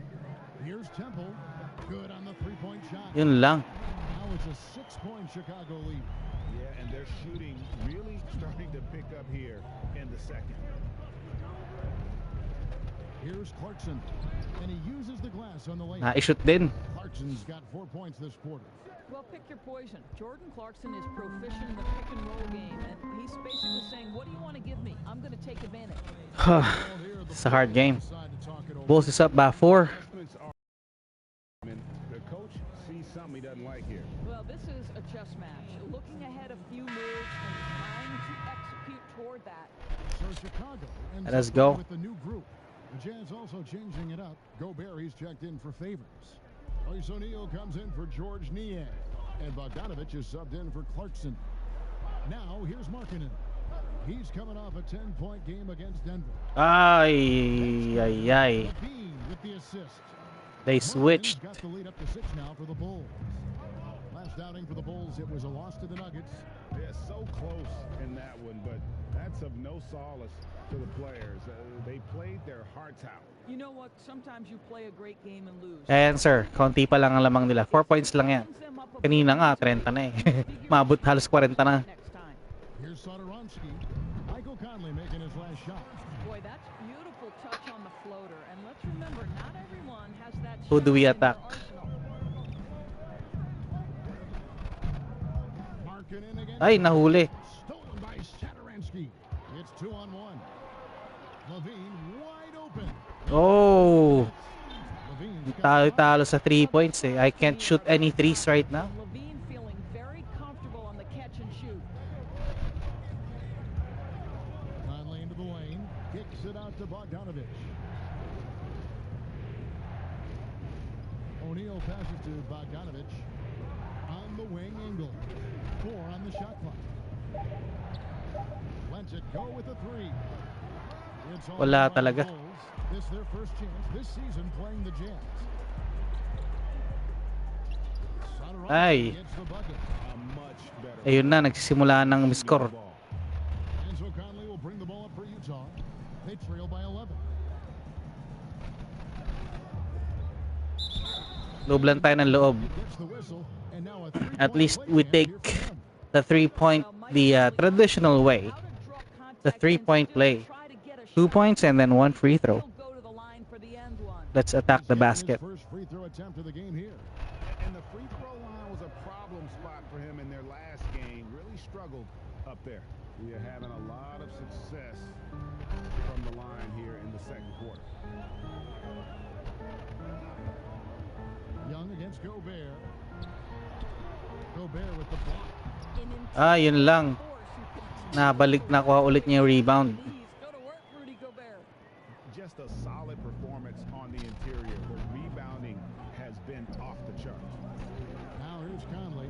Here's Temple. Good on the three-point shot. Yun lang. Now it's a 6-point Chicago lead. Yeah, and their shooting really starting to pick up here in the second. Here's Clarkson. And he uses the glass on the layup. Na-shoot din. Clarkson's got 4 points this quarter. Well, pick your poison. Jordan Clarkson is proficient in the pick and roll game, and he's basically saying, what do you want to give me? I'm going to take advantage. It's a hard game. Bulls is up by 4. The coach sees something he doesn't like here. Well, this is a chess match. Looking ahead a few moves and trying to execute toward that. So Chicago ends Let's up go. with the new group. The Jazz also changing it up. Gobert, he's checked in for Favors. Royce O'Neal comes in for George Niang. And Bogdanovich is subbed in for Clarkson. Now, here's Markkanen. He's coming off a 10-point game against Denver. Ay, ay, ay. Levine with the assist. They Markkanen's switched. got the lead up to 6 now for the Bulls. Last outing for the Bulls, it was a loss to the Nuggets. They're so close in that one, but that's of no solace to the players. They played their hearts out. You know what? Sometimes you play a great game and lose. Ayan sir, konti pa lang ang lamang nila. 4 points lang yan. Kanina nga, 30 na eh. Maabot halos 40 na. Next time. Here's Soderonsky. Michael Conley making his last shot. Boy, that's beautiful touch on the floater. And let's remember, not everyone has that Who do we shot in their attack? arsenal. Markkanen again. Ay, nahuli. Stolen by Soderonsky. It's 2-on-1. Levine wide open. Oh, Levine's got talo-talo sa 3 points eh. I can't shoot any threes right now. Levine feeling very comfortable on the catch and shoot. Conley into the lane. Kicks it out to Bogdanovich. O'Neal passes to Bogdanovich. On the wing, Engel. 4 on the shot clock. Lets it go with a 3. It's all Wala by the talaga. Bulls. This their first chance this season playing the Jazz. Soderonsky Ay. gets the bucket. A much better Ayun na, nagsisimula ng score. ball. And so Conley will bring the ball up for Utah. They trail by 11. Loob lang tayo ng loob. Gets the whistle, and now a 3-point At least play we chance take here for them. the 3-point, the traditional way. The 3-point play. 2 points and then 1 free throw. Let's attack the basket. His first free throw attempt of the game here. And the free throw line was a problem spot for him in their last game. Really struggled up there. We are having a lot of success from the line here in the second quarter. Young against Gobert. Gobert with the block. Ah, yun lang. Nabalik na kuha ulit niya yung rebound. Just a solid performance on the interior. The rebounding has been off the charts. Now here's Conley.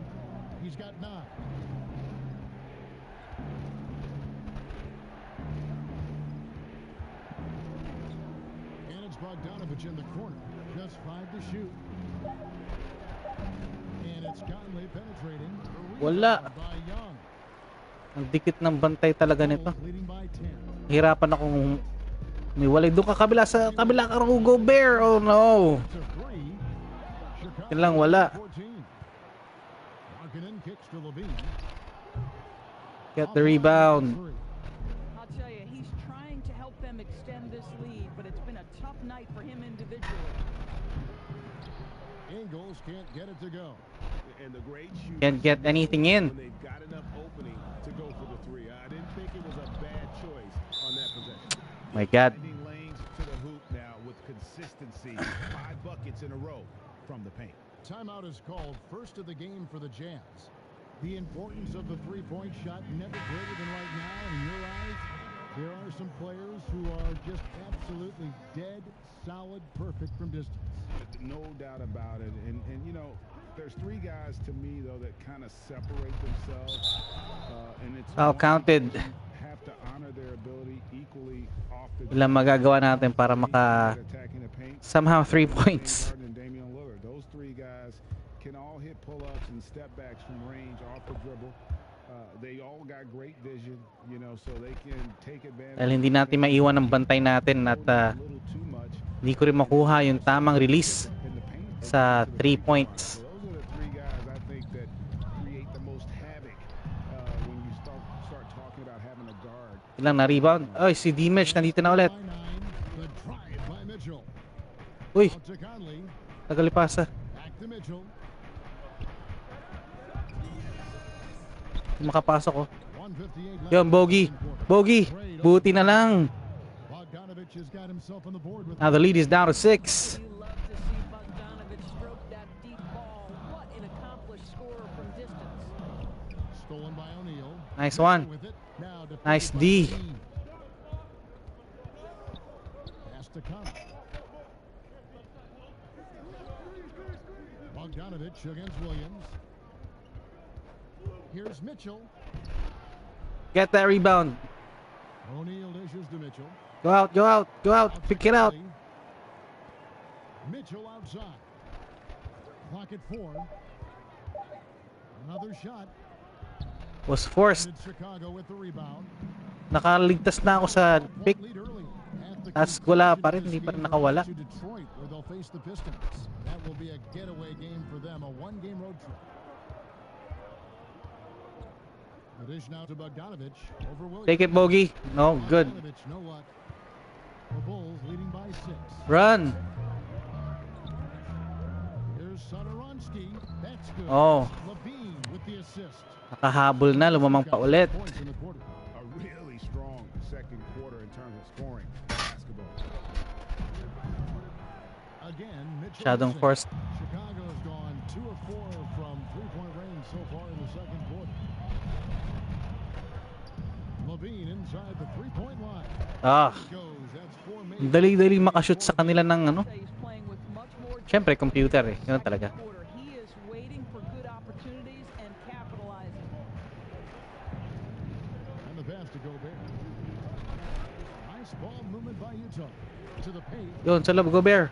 He's got 9. And it's Bogdanovich in the corner. Just 5 to shoot. And it's Conley penetrating. Wala. By Young. Ang dikit ng bantay talaga nito. Bulls leading by 10. Hirapan akong umiwalay. Doon ka kabila sa kabila ka rin Gobert. Oh no. To 3. Chicago Yun lang, wala. 14. Markkanen kicks to Levine. Get the rebound. I'll tell you, he's trying to help them extend this lead, but it's been a tough night for him individually. Bengals can't get it to go. And the great shooters Can't get anything in. when they've got enough opening to go for the three. I didn't think it was a bad choice on that possession. My God. Finding lanes to the hoop now with consistency. 5 buckets in a row from the paint. Timeout is called, first of the game for the Jazz. The importance of the three-point shot never greater than right now. In your eyes, there are some players who are just absolutely dead, solid, perfect from distance. No doubt about it. And you know, there's 3 guys to me, though, that kind of separate themselves. And it's Counted. have to honor their ability equally off the Ilang magagawa natin para maka attacking the paint. somehow 3 points. Those 3 guys can all hit pull-ups and step backs from range off the dribble. They all got great vision, you know, so they can take advantage. Dahil hindi natin maiwan ang bantay natin at hindi ko rin makuha yung tamang release sa 3 points. Those are the 3 guys I think that create the most havoc when you start talking about having a guard. Ilang na-rebound. Ay, si D-Mitch nandito na ulit. The drive by Mitchell. Uy, Out to Conley. tagalipasa. Back to Mitchell. Makapasok ko. 158 left. Yun, bogey. Bogey. Buti na lang. Bogdanovich has got himself on the board with Now the lead is down to 6. You love to see Bogdanovich stroke that deep ball. What an accomplished scorer from distance. stolen by O'Neal. Nice one. With it. Now Nice defended by D. Dean. Pass to Conley. Bogdanovich against Williams. Here's Mitchell. Get that rebound. O'Neal dishes to Mitchell. Go out, go out, go out. Pick it out. Mitchell outside. Clock at 4. Another shot. Was forced. Chicago with the rebound. Nakaligtas na ako sa pick. Lead early. Tapos wala pa rin, hindi pa rin nakawala. To Detroit, where they'll face the Pistons. That will be a getaway game for them, a 1-game road trip. The dish now to Bogdanovich over Williams. Take it, Bogey. No, good. Bogdanovich, no luck. The Bulls leading by 6. Run. Here's Satoransky. That's good. Oh. Levine with the assist. Nakahabol na, lumamang pa ulit. Points in the quarter. A really strong second quarter in terms of scoring basketball. Again, Mitchell. Shadow forced. Chicago has gone 2 of 4 from three-point range so far in the second quarter. Levine inside the three-point line. Ah. Goes. That's 4 made. Dali-dali makashoot sa kanila ng ano. Siyempre, computer eh. Yun talaga. He is waiting for good opportunities and capitalizing. And the pass to Gobert. Nice ball movement by Utah. To the paint. Yun, sa loob, Gobert.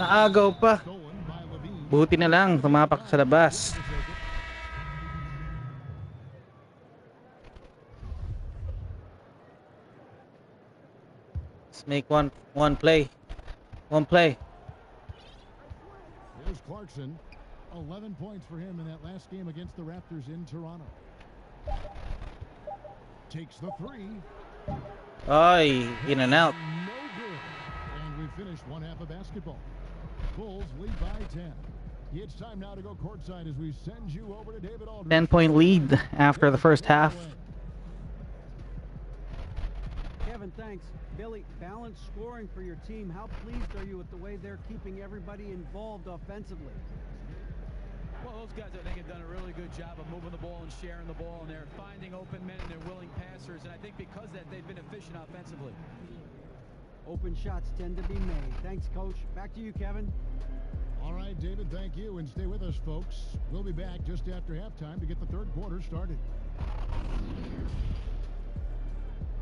Naagaw pa. Stolen by Levine. Buti na lang, tumapak sa labas. Let's make one play. One play. Here's Clarkson. 11 points for him in that last game against the Raptors in Toronto. Takes the 3. Ay, in and out. No good. And we finished one half of basketball. Bulls lead by 10. It's time now to go courtside as we send you over to David Aldridge. 10-point lead after the first half. Kevin, thanks. Billy, balanced scoring for your team. How pleased are you with the way they're keeping everybody involved offensively? Well, those guys, I think, have done a really good job of moving the ball and sharing the ball, and they're finding open men and they're willing passers. And I think because of that, they've been efficient offensively. Open shots tend to be made. Thanks, Coach. Back to you, Kevin. All right, David, thank you. And stay with us, folks. We'll be back just after halftime to get the third quarter started.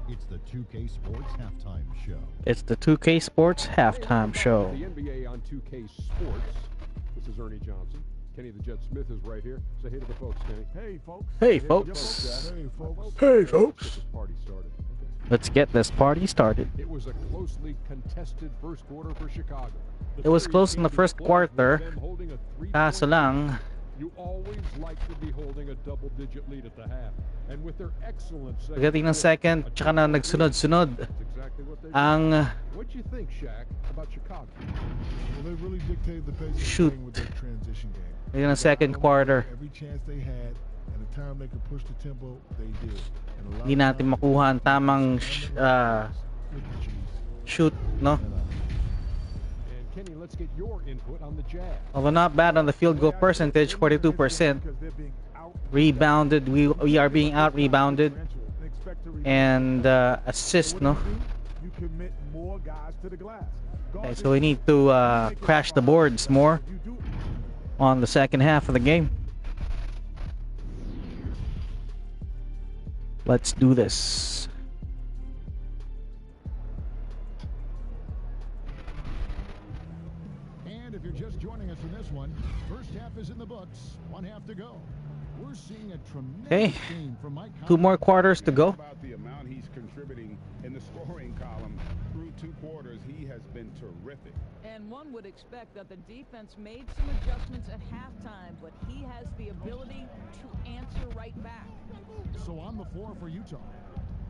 It's the 2K Sports Halftime Show. It's the 2K Sports Halftime Show. The NBA on 2K Sports. This is Ernie Johnson. Kenny the Jet Smith is right here. Say hey to the folks, Kenny. Hey, folks. Hey, folks. Hey, folks. Hey, folks. Get this party started. Let's get this party started. It was a closely contested first quarter for Chicago. It was close in the first quarter. Kaso lang, You always like to be holding a double-digit lead at the half. And with their excellent Pagdating ng second, tsaka na nagsunod-sunod ang what do you think, Shaq, about Chicago? Well, they really dictated the pace of the Shoot. game with their transition game. Pagdating ng second quarter. Every chance they had and the time they could push the tempo, they did. And a lot Hindi of natin times, makuha ang tamang with the cheese. shoot, no? And Kenny, let's get your input on the Jazz. Although not bad on the field goal percentage, 42%. Rebounded, we are being out rebounded. And assist, no? You commit more guys to the glass. Okay, so we need to crash the boards more on the second half of the game. Let's do this. And if you're just joining us in this one, first half is in the books. One half to go. We're seeing a tremendous game from Mike. 2 more quarters to go. About the amount he's contributing in the scoring column through 2 quarters, he has been terrific. And one would expect that the defense made some adjustments at halftime, but he has the ability to answer right back. So on the floor for Utah,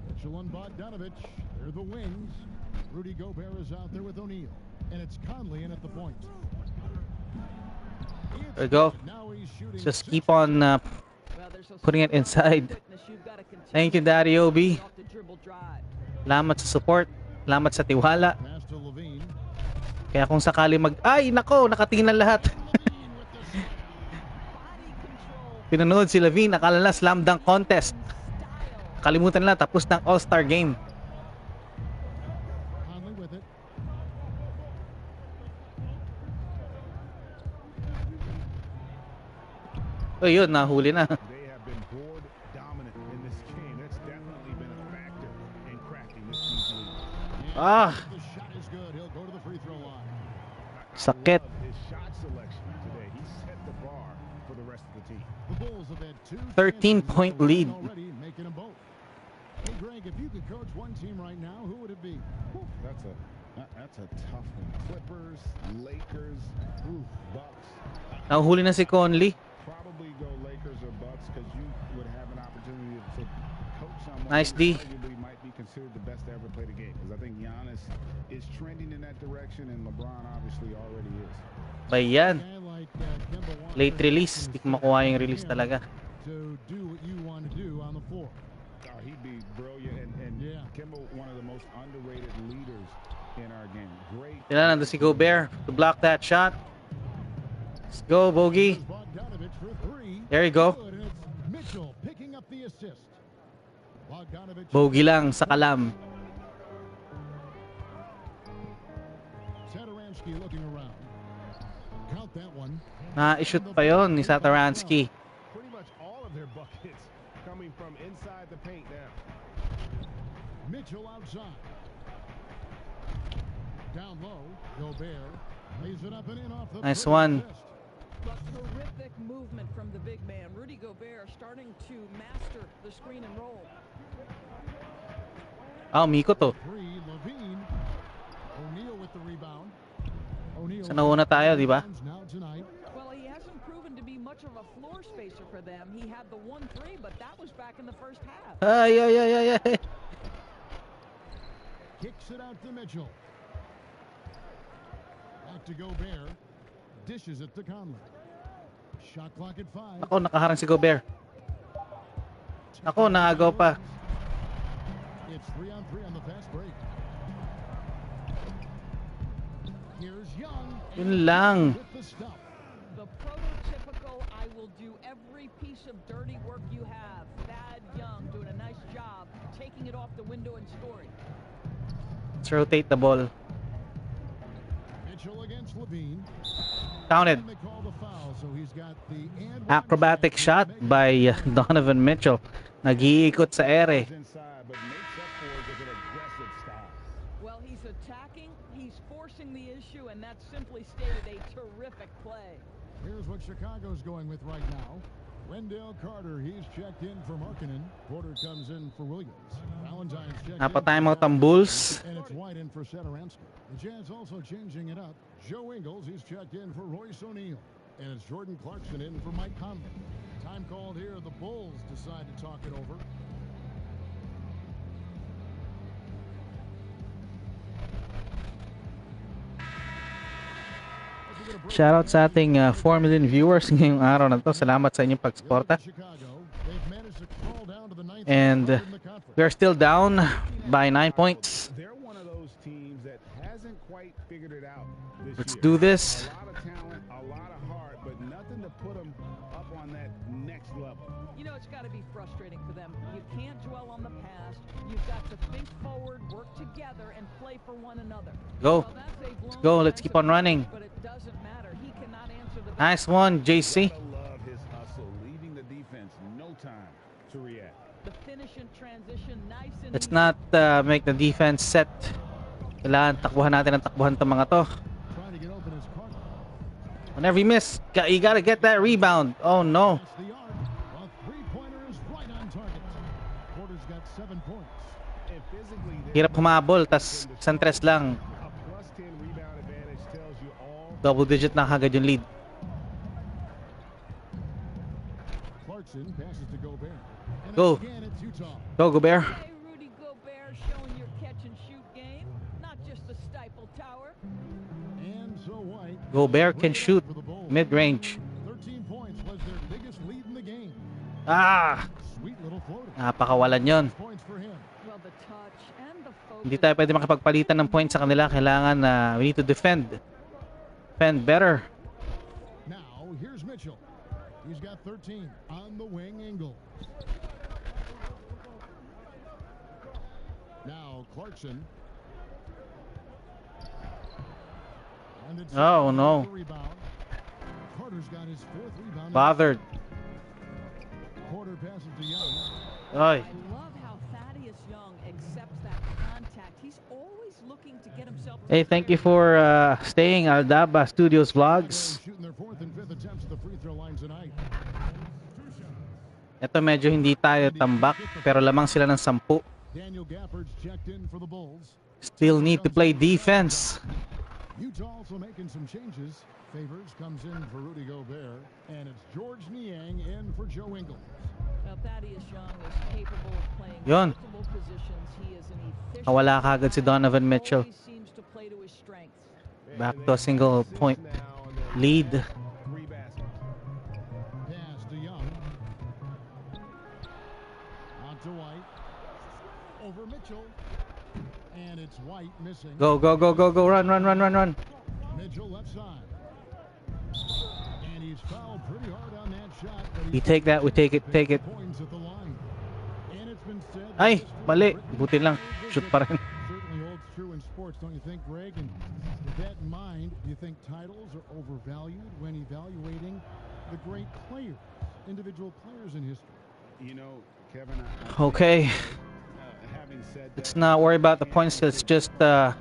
Mitchell and Bogdanovich, they're the wings. Rudy Gobert is out there with O'Neal, and it's Conley in at the point. There we go. Just keep on putting it inside. Thank you, Daddy Obi. Salamat sa support. Salamat sa tiwala. Kaya kung sakali ay, nako, nakatingin na lahat. Pinanood si Levine, akala na slam dunk contest. Kalimutan nila, tapos ng All-Star game. Oh, yun, nahuli na. They have been board dominant in this game. That's definitely been a factor in cracking this season. Ah, The shot is good. He'll go to the free throw line. sakit. His shot selection today, he set the bar for the rest of the team. The Bulls have had 2 13-point lead. already, making them both. Hey, Greg, if you could coach one team right now, who would it be? That's a tough one. Clippers, Lakers, Bucks. Nahuhuli na si Conley. Probably go Lakers or Bucks because you would have an opportunity to coach someone Nice who D. arguably might be considered the best to ever play the game. Because I think Giannis is trending in that direction, and LeBron obviously already is. Bayan. Guy like Kemba Walker Late release. Di ko makuha yung release talaga. to do what you want to do on the floor. He'd be brilliant, and Yeah. Kemba, one of the most underrated leaders in our game. Great. Sila nandun si Gobert to block that shot. Let's go, Bogey. Bogdanovich for 3. There you go. Good, and it's Mitchell picking up the assist. Bogdanovich. Bogey lang sa kalam. Satoransky looking around. Count that one. Na-shoot pa yon ni Satoransky. Pretty much all of their buckets coming from inside the paint now. Mitchell outside. Down low, Gobert lays it up and in off the Nice first one. assist. But terrific movement from the big man. Rudy Gobert starting to master the screen and roll. Ah, umikot to. 3, Levine. O'Neal with the rebound. O'Neal Sa nauna tayo, di ba? now tonight. Well, he hasn't proven to be much of a floor spacer for them. He had the 1-3, but that was back in the first half. Ay, ay, ay, ay, ay. Kicks it out to Mitchell. Back to Gobert. Dishes it to Conley. Shot clock at 5. Ako, nakaharang si Gobert. Ako, naagaw pa. It's 3-on-3 on the fast break. Here's Young. Yun lang. With the stop. The prototypical, I will do every piece of dirty work you have. Thad Young doing a nice job, taking it off the window and scoring. Let's rotate the ball. Mitchell against Levine. Counted. And they call the foul, so he's got the and one Acrobatic shot shot by Donovan Mitchell. Nag-iikot sa ere. Inside, but makes up for it with an aggressive style. Well, he's attacking, he's forcing the issue, and that simply stated a terrific play. Here's what Chicago's going with right now. Wendell Carter, he's checked in for Markkanen. Porter comes in for Williams. Valentine's checked in. Napa-timeout ang Bulls. And it's White in for Satoransky. The Jazz also changing it up. Joe Ingles, he's checked in for Royce O'Neal. And it's Jordan Clarkson in for Mike Conley. Time called here. The Bulls decide to talk it over. Shoutout sa ating 4 million viewers ngayong araw na to. Salamat sa inyong pagsuporta. And we are still down by 9 points. They're one of those teams that hasn't quite figured it out this Let's year. do this. A lot of talent, a lot of heart, but nothing to put them up on that next level. You know, it's got to be frustrating for them. You can't dwell on the past. You've got to think forward, work together, and play for one another. Go. Well, that's a Let's blown go. Let's keep on running. But it doesn't matter. He cannot answer the Nice one, JC. Gotta love his hustle, leaving the defense no time to react. The finish and transition, nice and Let's easy. not make the defense set. Kailangan takbuhan natin ang takbuhan itong mga to. Trying to get open his corner. Whenever you miss, you gotta get that rebound. Oh no. That's the arc. A three-pointer is right on target. Porter's got 7 points. And physically, Hirap humabol, tas isang tres lang. a plus 10 rebound advantage tells you all. Double digit na kagad yung lead. Clarkson passes to Gobert. And Go. again, it's Utah. Go, Gobert. Hey, Rudy Gobert showing your catch and shoot game, not just the stifle tower. And so White. Gobert can shoot For the Bulls. mid-range. 13 points was their biggest lead in the game. Ah! Sweet little floater. Napakawalan yon. Points for him. Well, the touch and the focus. Hindi tayo pwede makipagpalitan ng points sa kanila. Kailangan we need to defend. Defend better. Now, here's Mitchell. He's got 13 on the wing angle. Now, Clarkson. And it's Oh, no. rebound. Carter's got his 4th rebound. Bothered. Porter passes to Young. Oy. I love how Thaddeus Young accepts that contact. He's always looking to get himself. Hey, thank you for staying Aldaba Studios Vlogs. Shooting their 4th and 5th attempts at the free throw line tonight. Ito medyo hindi tayo tambak, pero lamang sila ng 10. Daniel Gafford's checked in for the Bulls. Still need to play defense. Utah also making some changes. Favors comes in for Rudy Gobert, and it's George Niang in for Joe Ingles. Well, Thaddeus Young is capable of playing Yun. multiple positions. He is an efficient. Nawala kagad si Donovan Mitchell. Always seems to play to his strengths. Back to a single point lead. 3 baskets. Pass to Young. On to White. Over Mitchell. And it's White missing. Go, go, go, go, go. Run, run, run, run, run. Mitchell left side. And he's fouled pretty hard on that shot. But We take that, we take it, take it. Points at the line. And it's been said that Ay, this mali. football Buti lang. Shoot pa rin. certainly holds true in sports, don't you think, Greg? And with that in mind, do you think titles are overvalued when evaluating the great players, individual players in history? You know, Kevin, Okay. having said Let's that, not worry about the points. Let's just do matter.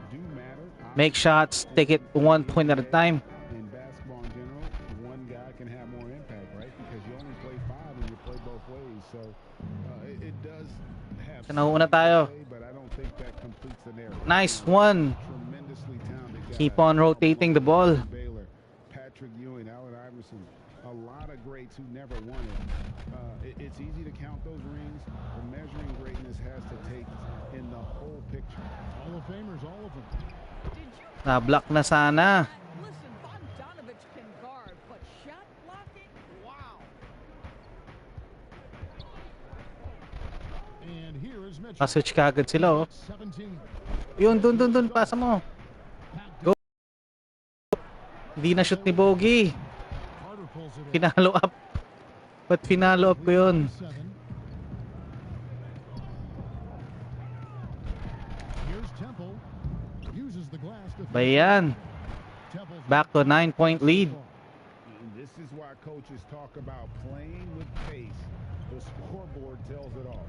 make shots. Take it 1 point at a time. In basketball in general, one guy can have more impact, right? Because you only play 5 and you play both ways. So it does have So, nauna tayo. play, but I don't think that completes the narrative. Nice one. Tremendously talented guy. Keep on rotating the ball. Baylor, Patrick Ewing, Allen Iverson, a lot of greats who never won it. It's easy to count those rings, but measuring greatness has to take in the whole picture. Hall of Famers, all of them. Did you Na-block na sana. listen? Bogdanovich can guard, but shot blocking. Wow. And here is Mitchell. Pa-switch ka agad sila, oh. 17. Yun, dun, dun, dun. Pasa mo. Go. Hindi na shoot ni Bogey. Carter pulls it in. Pinalo up. Ba't pinalo up ko yun? 7. Here's Temple. Uses the glass to Bayan. Temple's Back to a 9-point lead. And this is why coaches talk about playing with pace. The scoreboard tells it all.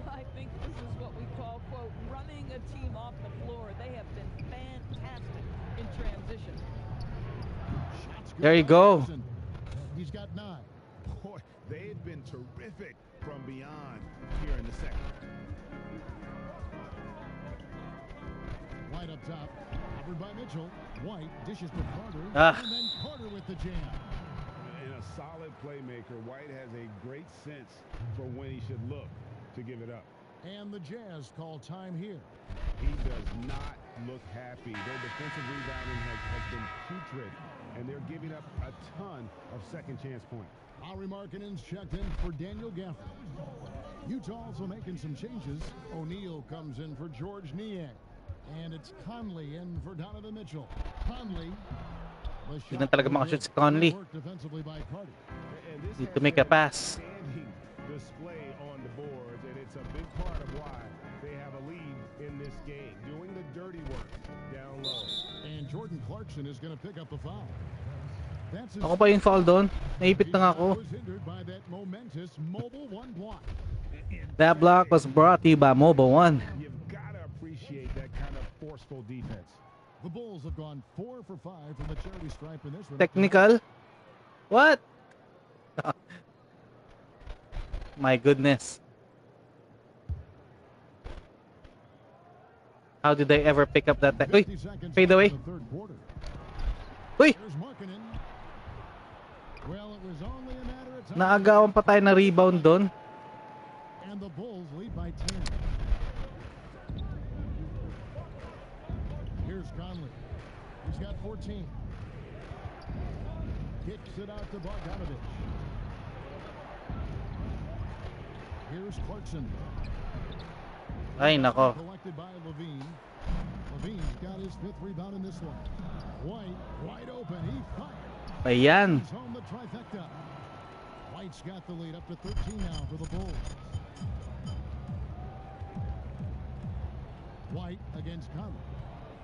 I think this is what we call, quote, running a team off the floor. They have been fantastic in transition. shots There you go. He's got 9. Boy, they've been terrific from beyond here in the second. White up top. Covered by Mitchell. White dishes to Carter. Ah. And then Carter with the jam. solid playmaker. White has a great sense for when he should look to give it up. And the Jazz call time here. He does not look happy. Their defensive rebounding has been putrid, and they're giving up a ton of second chance points. Lauri Markkanen's checked in for Daniel Gafford. Utah also making some changes. O'Neal comes in for George Niang. And it's Conley in for Donovan Mitchell. Conley. Hindi na talaga makashoot si Conley. Need to make a pass. Display on the boards, and it's a big part of why they have a lead in this game, doing the dirty work down low. And Jordan Clarkson is going to pick up the foul. Ako pa yung foul doon. Naipit na ako. That block was brought to you by Mobile One. You've got to appreciate that kind of forceful defense. The Bulls have gone 4 for 5 from the charity stripe in this one. Technical? What? My goodness. How did they ever pick up that? Uy, fade away. Uy! Naagawan pa tayo na rebound doon. And the Bulls lead by 10. Here's Conley. He's got 14. Kicks it out to Bogdanovich. Here's Clarkson. Ay, nako. Collected by Levine. Levine's got his 5th rebound in this one. White, wide open. He fires. Ayan. He's home the trifecta. White's got the lead up to 13 now for the Bulls. White against Conley.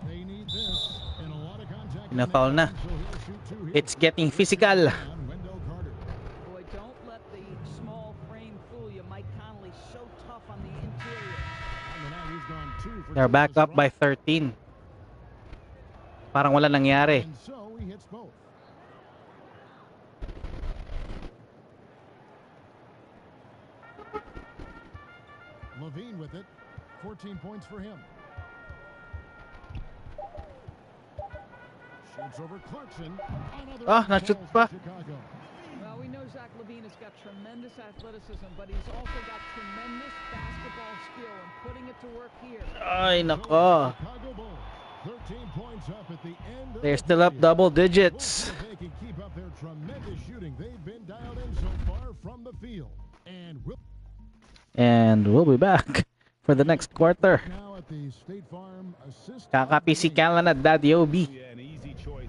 They need this and a lot of contact. Na-foul na. It's getting physical. Boy, don't let the small frame fool you. Mike Conley so tough on the interior. They're back up by 13. Parang wala nangyari. And so he hits both. Levine with it. 14 points for him. Shoots over Clarkson. Na-shoot pa. Well, we know Zach Levine has got tremendous athleticism, but he's also got tremendous basketball skill and putting it to work here. Ay, nako. 13 points up at the end. They're still up double digits. They can keep up their tremendous shooting. They've been dialed in so far from the field. And we'll be back for the next quarter. Now at the State Farm assist. Kaka-physical na Daddy OB.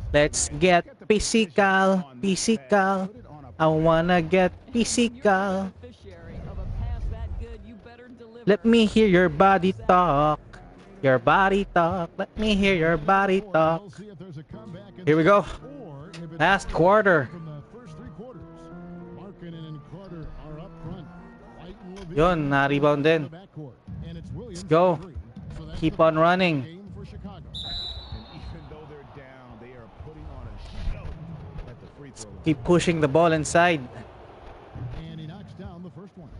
Let's get physical, physical. I wanna get physical. Let me hear your body talk. Your body talk. Let me hear your body talk. Here we go. Last quarter. Yun, na-rebound din. Let's go. Keep on running. Keep pushing the ball inside. And he knocks down the first one.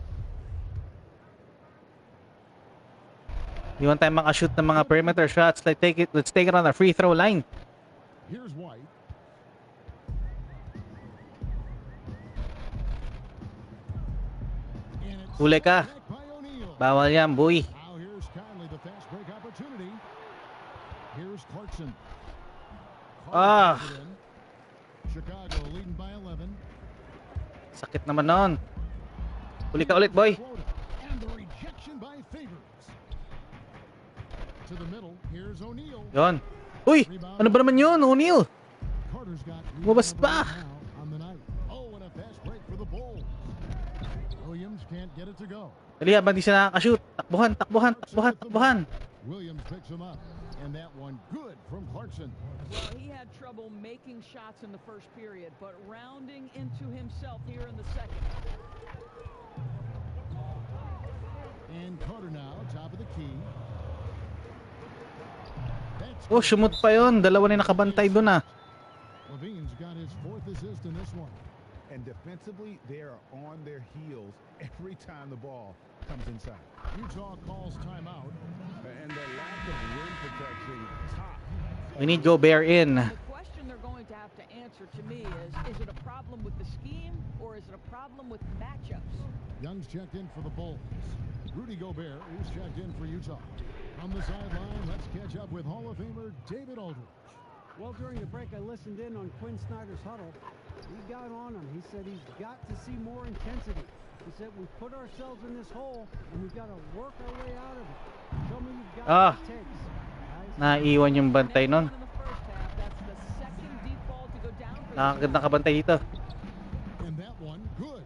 You want tayo makashoot ng mga perimeter shots? Let's take it on the free throw line. Here's White. Huli ka. Bawal yan, boy. Now here's Conley, the fast break opportunity. Here's Clarkson. Chicago leading by 11. Sakit naman nun. Huli ka ulit, boy. And the rejection by Favors. To the middle, here's O'Neal. Yun. Uy, ano ba naman yun, O'Neal? Carter's got Lumabas pa. on the night. Oh, and a fast break for the Bulls. Williams can't get it to go. Dali, habang di siya nakakashoot. Takbuhan, takbuhan, takbuhan, takbuhan. Williams picks him up. And that one good from Clarkson. Well, he had trouble making shots in the first period, but rounding into himself here in the second. And Carter now, top of the key. Oh, shumot pa yun. Dalawa na nakabantay doon ah. Levine's got his 4th assist in this one. And defensively, they are on their heels every time the ball comes inside. Utah calls timeout. And the lack of rim protection top. We need Gobert in. The question they're going to have to answer to me is it a problem with the scheme or is it a problem with matchups? Young's checked in for the Bulls. Rudy Gobert is checked in for Utah. On the sideline, let's catch up with Hall of Famer David Aldridge. Well, during the break, I listened in on Quinn Snyder's huddle. He got on him. He said he's got to see more intensity. He said we put ourselves in this hole and we've got to work our way out of it. Show me you've got what it takes. Naiiwan yung bantay nun. In the first half, that's the second deep ball to go down for the Nakagandang kabantay dito. And that one, good.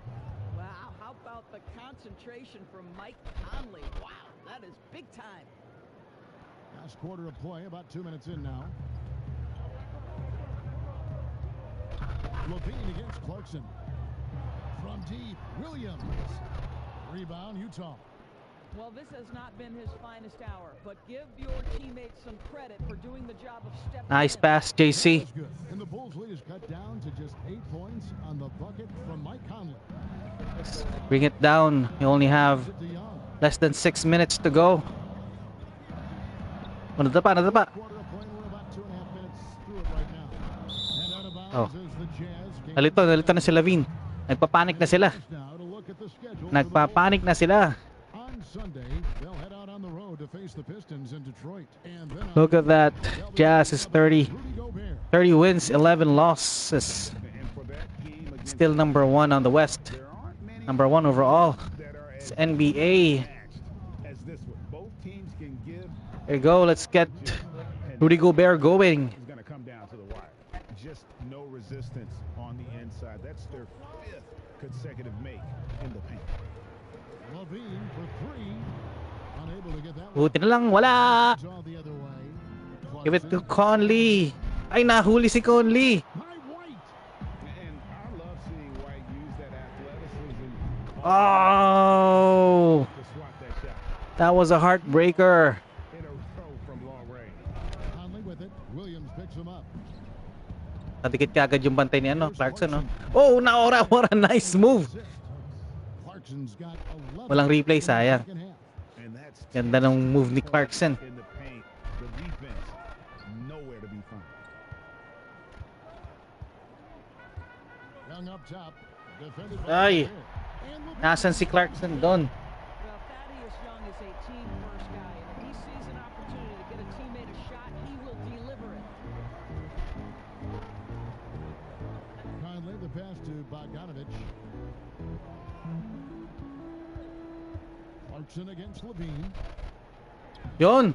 Wow, how about the concentration from Mike Conley? Wow, that is big time. Last quarter of play, about 2 minutes in now. Levine against Clarkson. From deep, Williams. Rebound, Utah. Well, this has not been his finest hour, but give your teammates some credit for doing the job of stepping Nice in. pass, JC. That's good. And the Bulls lead is cut down to just 8 points on the bucket from Mike Conley. Bring it down. You only have To Young. less than 6 minutes to go. Nadapa. Quarter of play, we're about 2.5 minutes through it right now. And out of bounds is the Jazz. Nalito na si Levine. Nagpapanik na sila. Now to look at the schedule. Nagpapanik na sila. On Sunday, they'll head out on the road to face the Pistons in Detroit. And then on Look at that. Jazz is 30 Rudy Gobert. 30 wins, 11 losses. Still number 1 on the West. Number 1 overall. It's NBA. As this one, both teams can give. There you go. Let's get Rudy Gobert going. It's going to come down to the wire. Just no resistance on the inside. That's their 5th consecutive make in the paint. Levine for 3. Unable to get that one. Buti na lang, wala. Saw the other way. Give it to Conley. Ay, nahuli si Conley. By White. And I love seeing White use that athleticism Oh, to swat that shot that was a heartbreaker. in a row from long range. Conley with it. Williams picks him up. Nadikit kagad yung bantay ni Clarkson, no? Oh, naora. What a nice move. Clarkson's got 11 Walang replay, sayang. second half. And that's Ganda ng move ni Clarkson. in the paint. The defense nowhere to be found. Young up top. Defended Ay. by and Levine. Nasaan si Clarkson doon? Well, Thaddeus Young is a team-first guy, and if he sees an opportunity to get a teammate a shot, he will deliver it. Conley, the pass to Bogdanovich. Clarkson against Levine. Yun.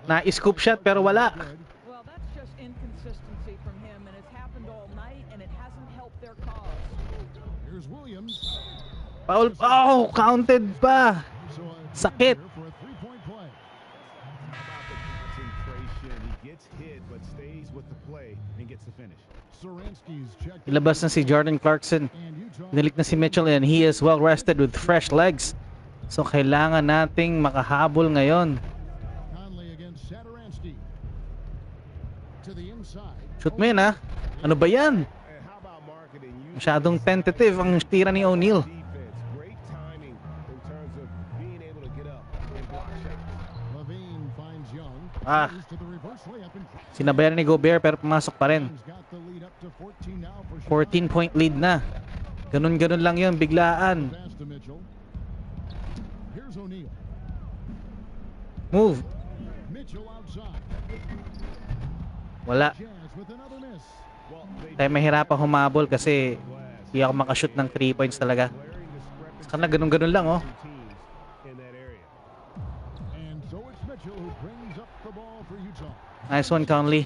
Na-scoop shot pero wala. Good. Well, that's just inconsistency from him, and it's happened all night, and it hasn't helped their cause. Here's Williams. Foul. Oh, counted pa. So Sakit. for a 3-point play. How about the concentration? He gets hit but stays with the play and gets the finish. Saransky's checked. Ilabas na si Jordan Clarkson. And Utah. Nilik na si Mitchell and he is well rested with fresh legs. So kailangan nating makahabol ngayon. Conley against Satoransky. To the inside. Shoot mo yun, ha? Ano ba yan? And how about marketing? Masyadong tentative ang tira ni O'Neal. Defense, great timing in terms of being able to get up and block shots. Levine finds Young. Ah. Goes to the reverse layup and Sinabayan ni Gobert pero pumasok pa rin. Young's got the lead up to 14 now for 14-point lead na. Ganun-ganun lang yun, biglaan. Pass to Mitchell. Here's O'Neal. Move. Mitchell outside. Wala. Jazz with another miss. Well, they Tayo mahirapan humabol kasi hindi ako makashoot ng 3 points talaga. glaring discrepancy Sa kanila ganun-ganun lang, oh. between teams in that area. And so it's Mitchell who brings up the ball for Utah. Nice one, Conley.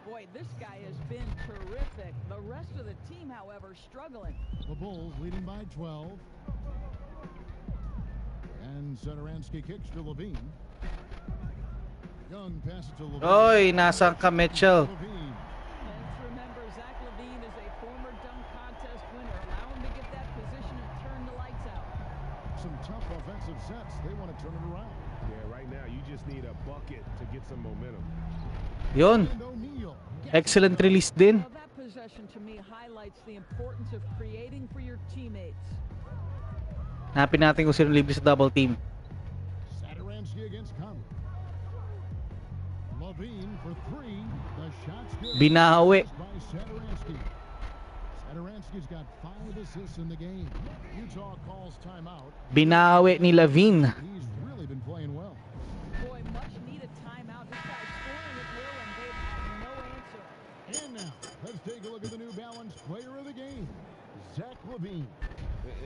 Boy, this guy has been terrific. The rest of the team, however, struggling. The Bulls leading by 12. And Satoransky kicks to Levine. Young passes to Levine. Oy, nasaan ka, Mitchell? Levine. Let's remember, Zach Levine is a former dunk contest winner. Allow him to get that position and turn the lights out. Some tough offensive sets. They want to turn it around. Yeah, right now you just need a bucket to get some momentum. Yun. And O'Neal. Excellent release din. Well, that possession to me highlights the importance of creating for your teammates. Hanapin natin kung sino libre sa double team. Satoransky against Conley. Levine for 3. The shot's good. Binawi. By Satoransky. Satoransky's got 5 assists in the game. Utah calls timeout. Binawi ni Lavin. He's really been playing well. Boy, much needed timeout. This guy's scoring at will, and they've had no answer. And now, let's take a look at the New Balance player of the game, Zach LaVine.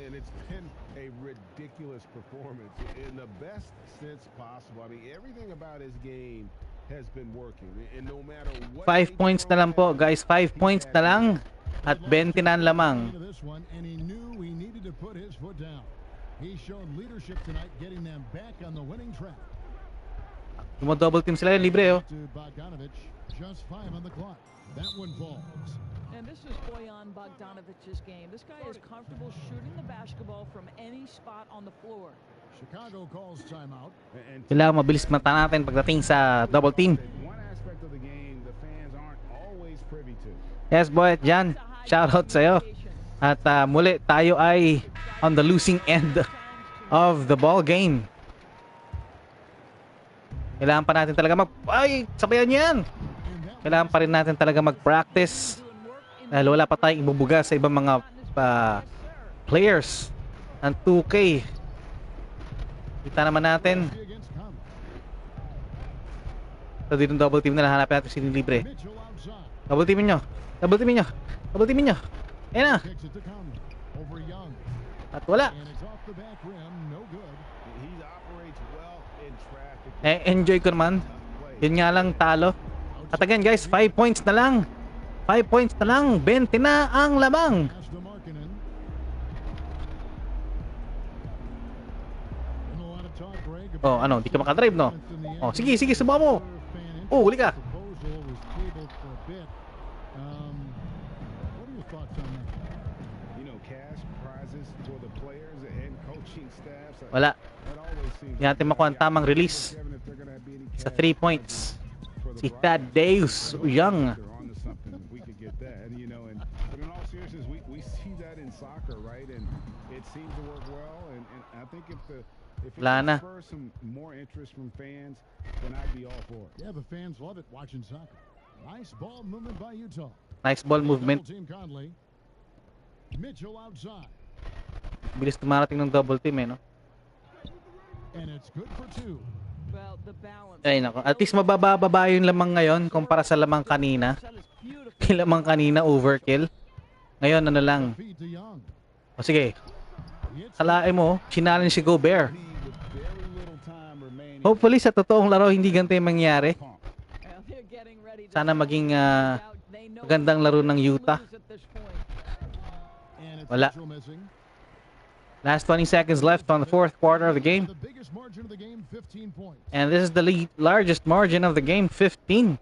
And it's been a ridiculous performance in the best sense possible. I mean, everything about his game has been working. And no matter what 5 points na lang po, guys. 5 points na lang. At 20 na ang lamang. And he knew he needed to put his foot down. He showed leadership tonight, getting them back on the winning track. Double team sila, libre oh. To Bogdanovich, just 5 on the clock. That one falls. And this is Bojan Bogdanovich's game. This guy is comfortable shooting the basketball from any spot on the floor. Chicago calls timeout. Kailangan mabilis mata natin pagdating sa double team. One aspect of the game the fans aren't always privy to. Yes, boy, Jan. Shoutout sa'yo. At muli, tayo ay on the losing end of the ball game. Kailangan pa natin talaga ay, sabayan yan! Kailangan pa rin natin talaga mag-practice. Dahil wala pa tayong ibubuga sa ibang mga players ng 2K. Kita naman natin. So, dito double team na lang. Hanapin natin si libre. Double teamin nyo. Double teamin nyo. Double teamin nyo. Ayan na. At wala. Enjoy ko naman. Yun nga lang talo. At again guys, 5 points na lang. 5 points na lang. 20 na ang lamang. Oh, ano? Di ka makadrive, no? Oh, sige, sige, subukan mo. Oh, huli ka. Wala. Hindi natin makuha ang tamang release sa 3 points. Si Thaddeus Young. Wala na. Yeah, the fans love it watching soccer. Nice ball movement by Utah. Nice ball movement. Mitchell outside. Bilis tumarating ng double team eh, no? And it's good for 2. Well, the balance. Ay nako, at least mababa yung lamang ngayon kumpara sa lamang kanina. Yung lamang kanina overkill. Ngayon ano lang. O sige. Kalain mo, challenge si Gobert. Hopefully sa totoong laro hindi ganito yung mangyari. Sana maging magandang laro ng Utah. Wala. Last 20 seconds left on the 4th quarter of the game. And this is the largest margin of the game, 15.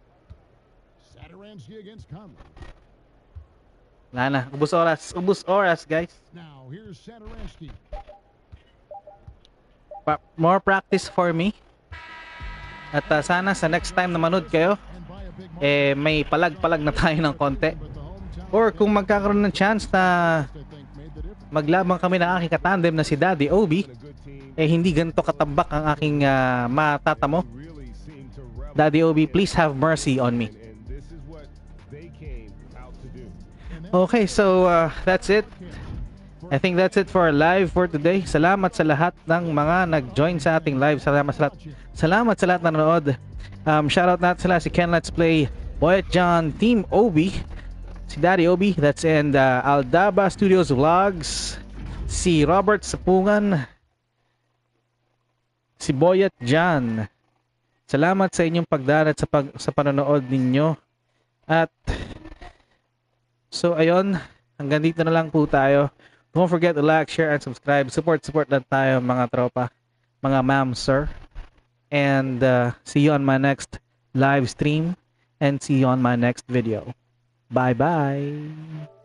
Wala na. Ubus oras. Ubus oras, guys. More practice for me. At sana sa next time na manood kayo, may palag-palag na tayo ng konti. Or kung magkakaroon ng chance na maglabang kami ng aking katandem na si Daddy Obi, hindi ganito katambak ang aking matatamo. Daddy Obi, please have mercy on me. Okay, so that's it. I think that's it for our live for today. Salamat sa lahat ng mga nag-join sa ating live. Salamat sa lahat na nanood. Shoutout natin sila si Ken Let's Play, Boyet John, Team Obi, si Daddy Obi, that's and Aldaba Studios Vlogs, si Robert Sapungan, si Boyet John. Salamat sa inyong pagdaan at sa panonood ninyo. At so ayun, hanggang dito na lang po tayo. Don't forget to like, share, and subscribe. Support lang tayo mga tropa, mga ma'am, sir. And see you on my next live stream and see you on my next video. Bye-bye.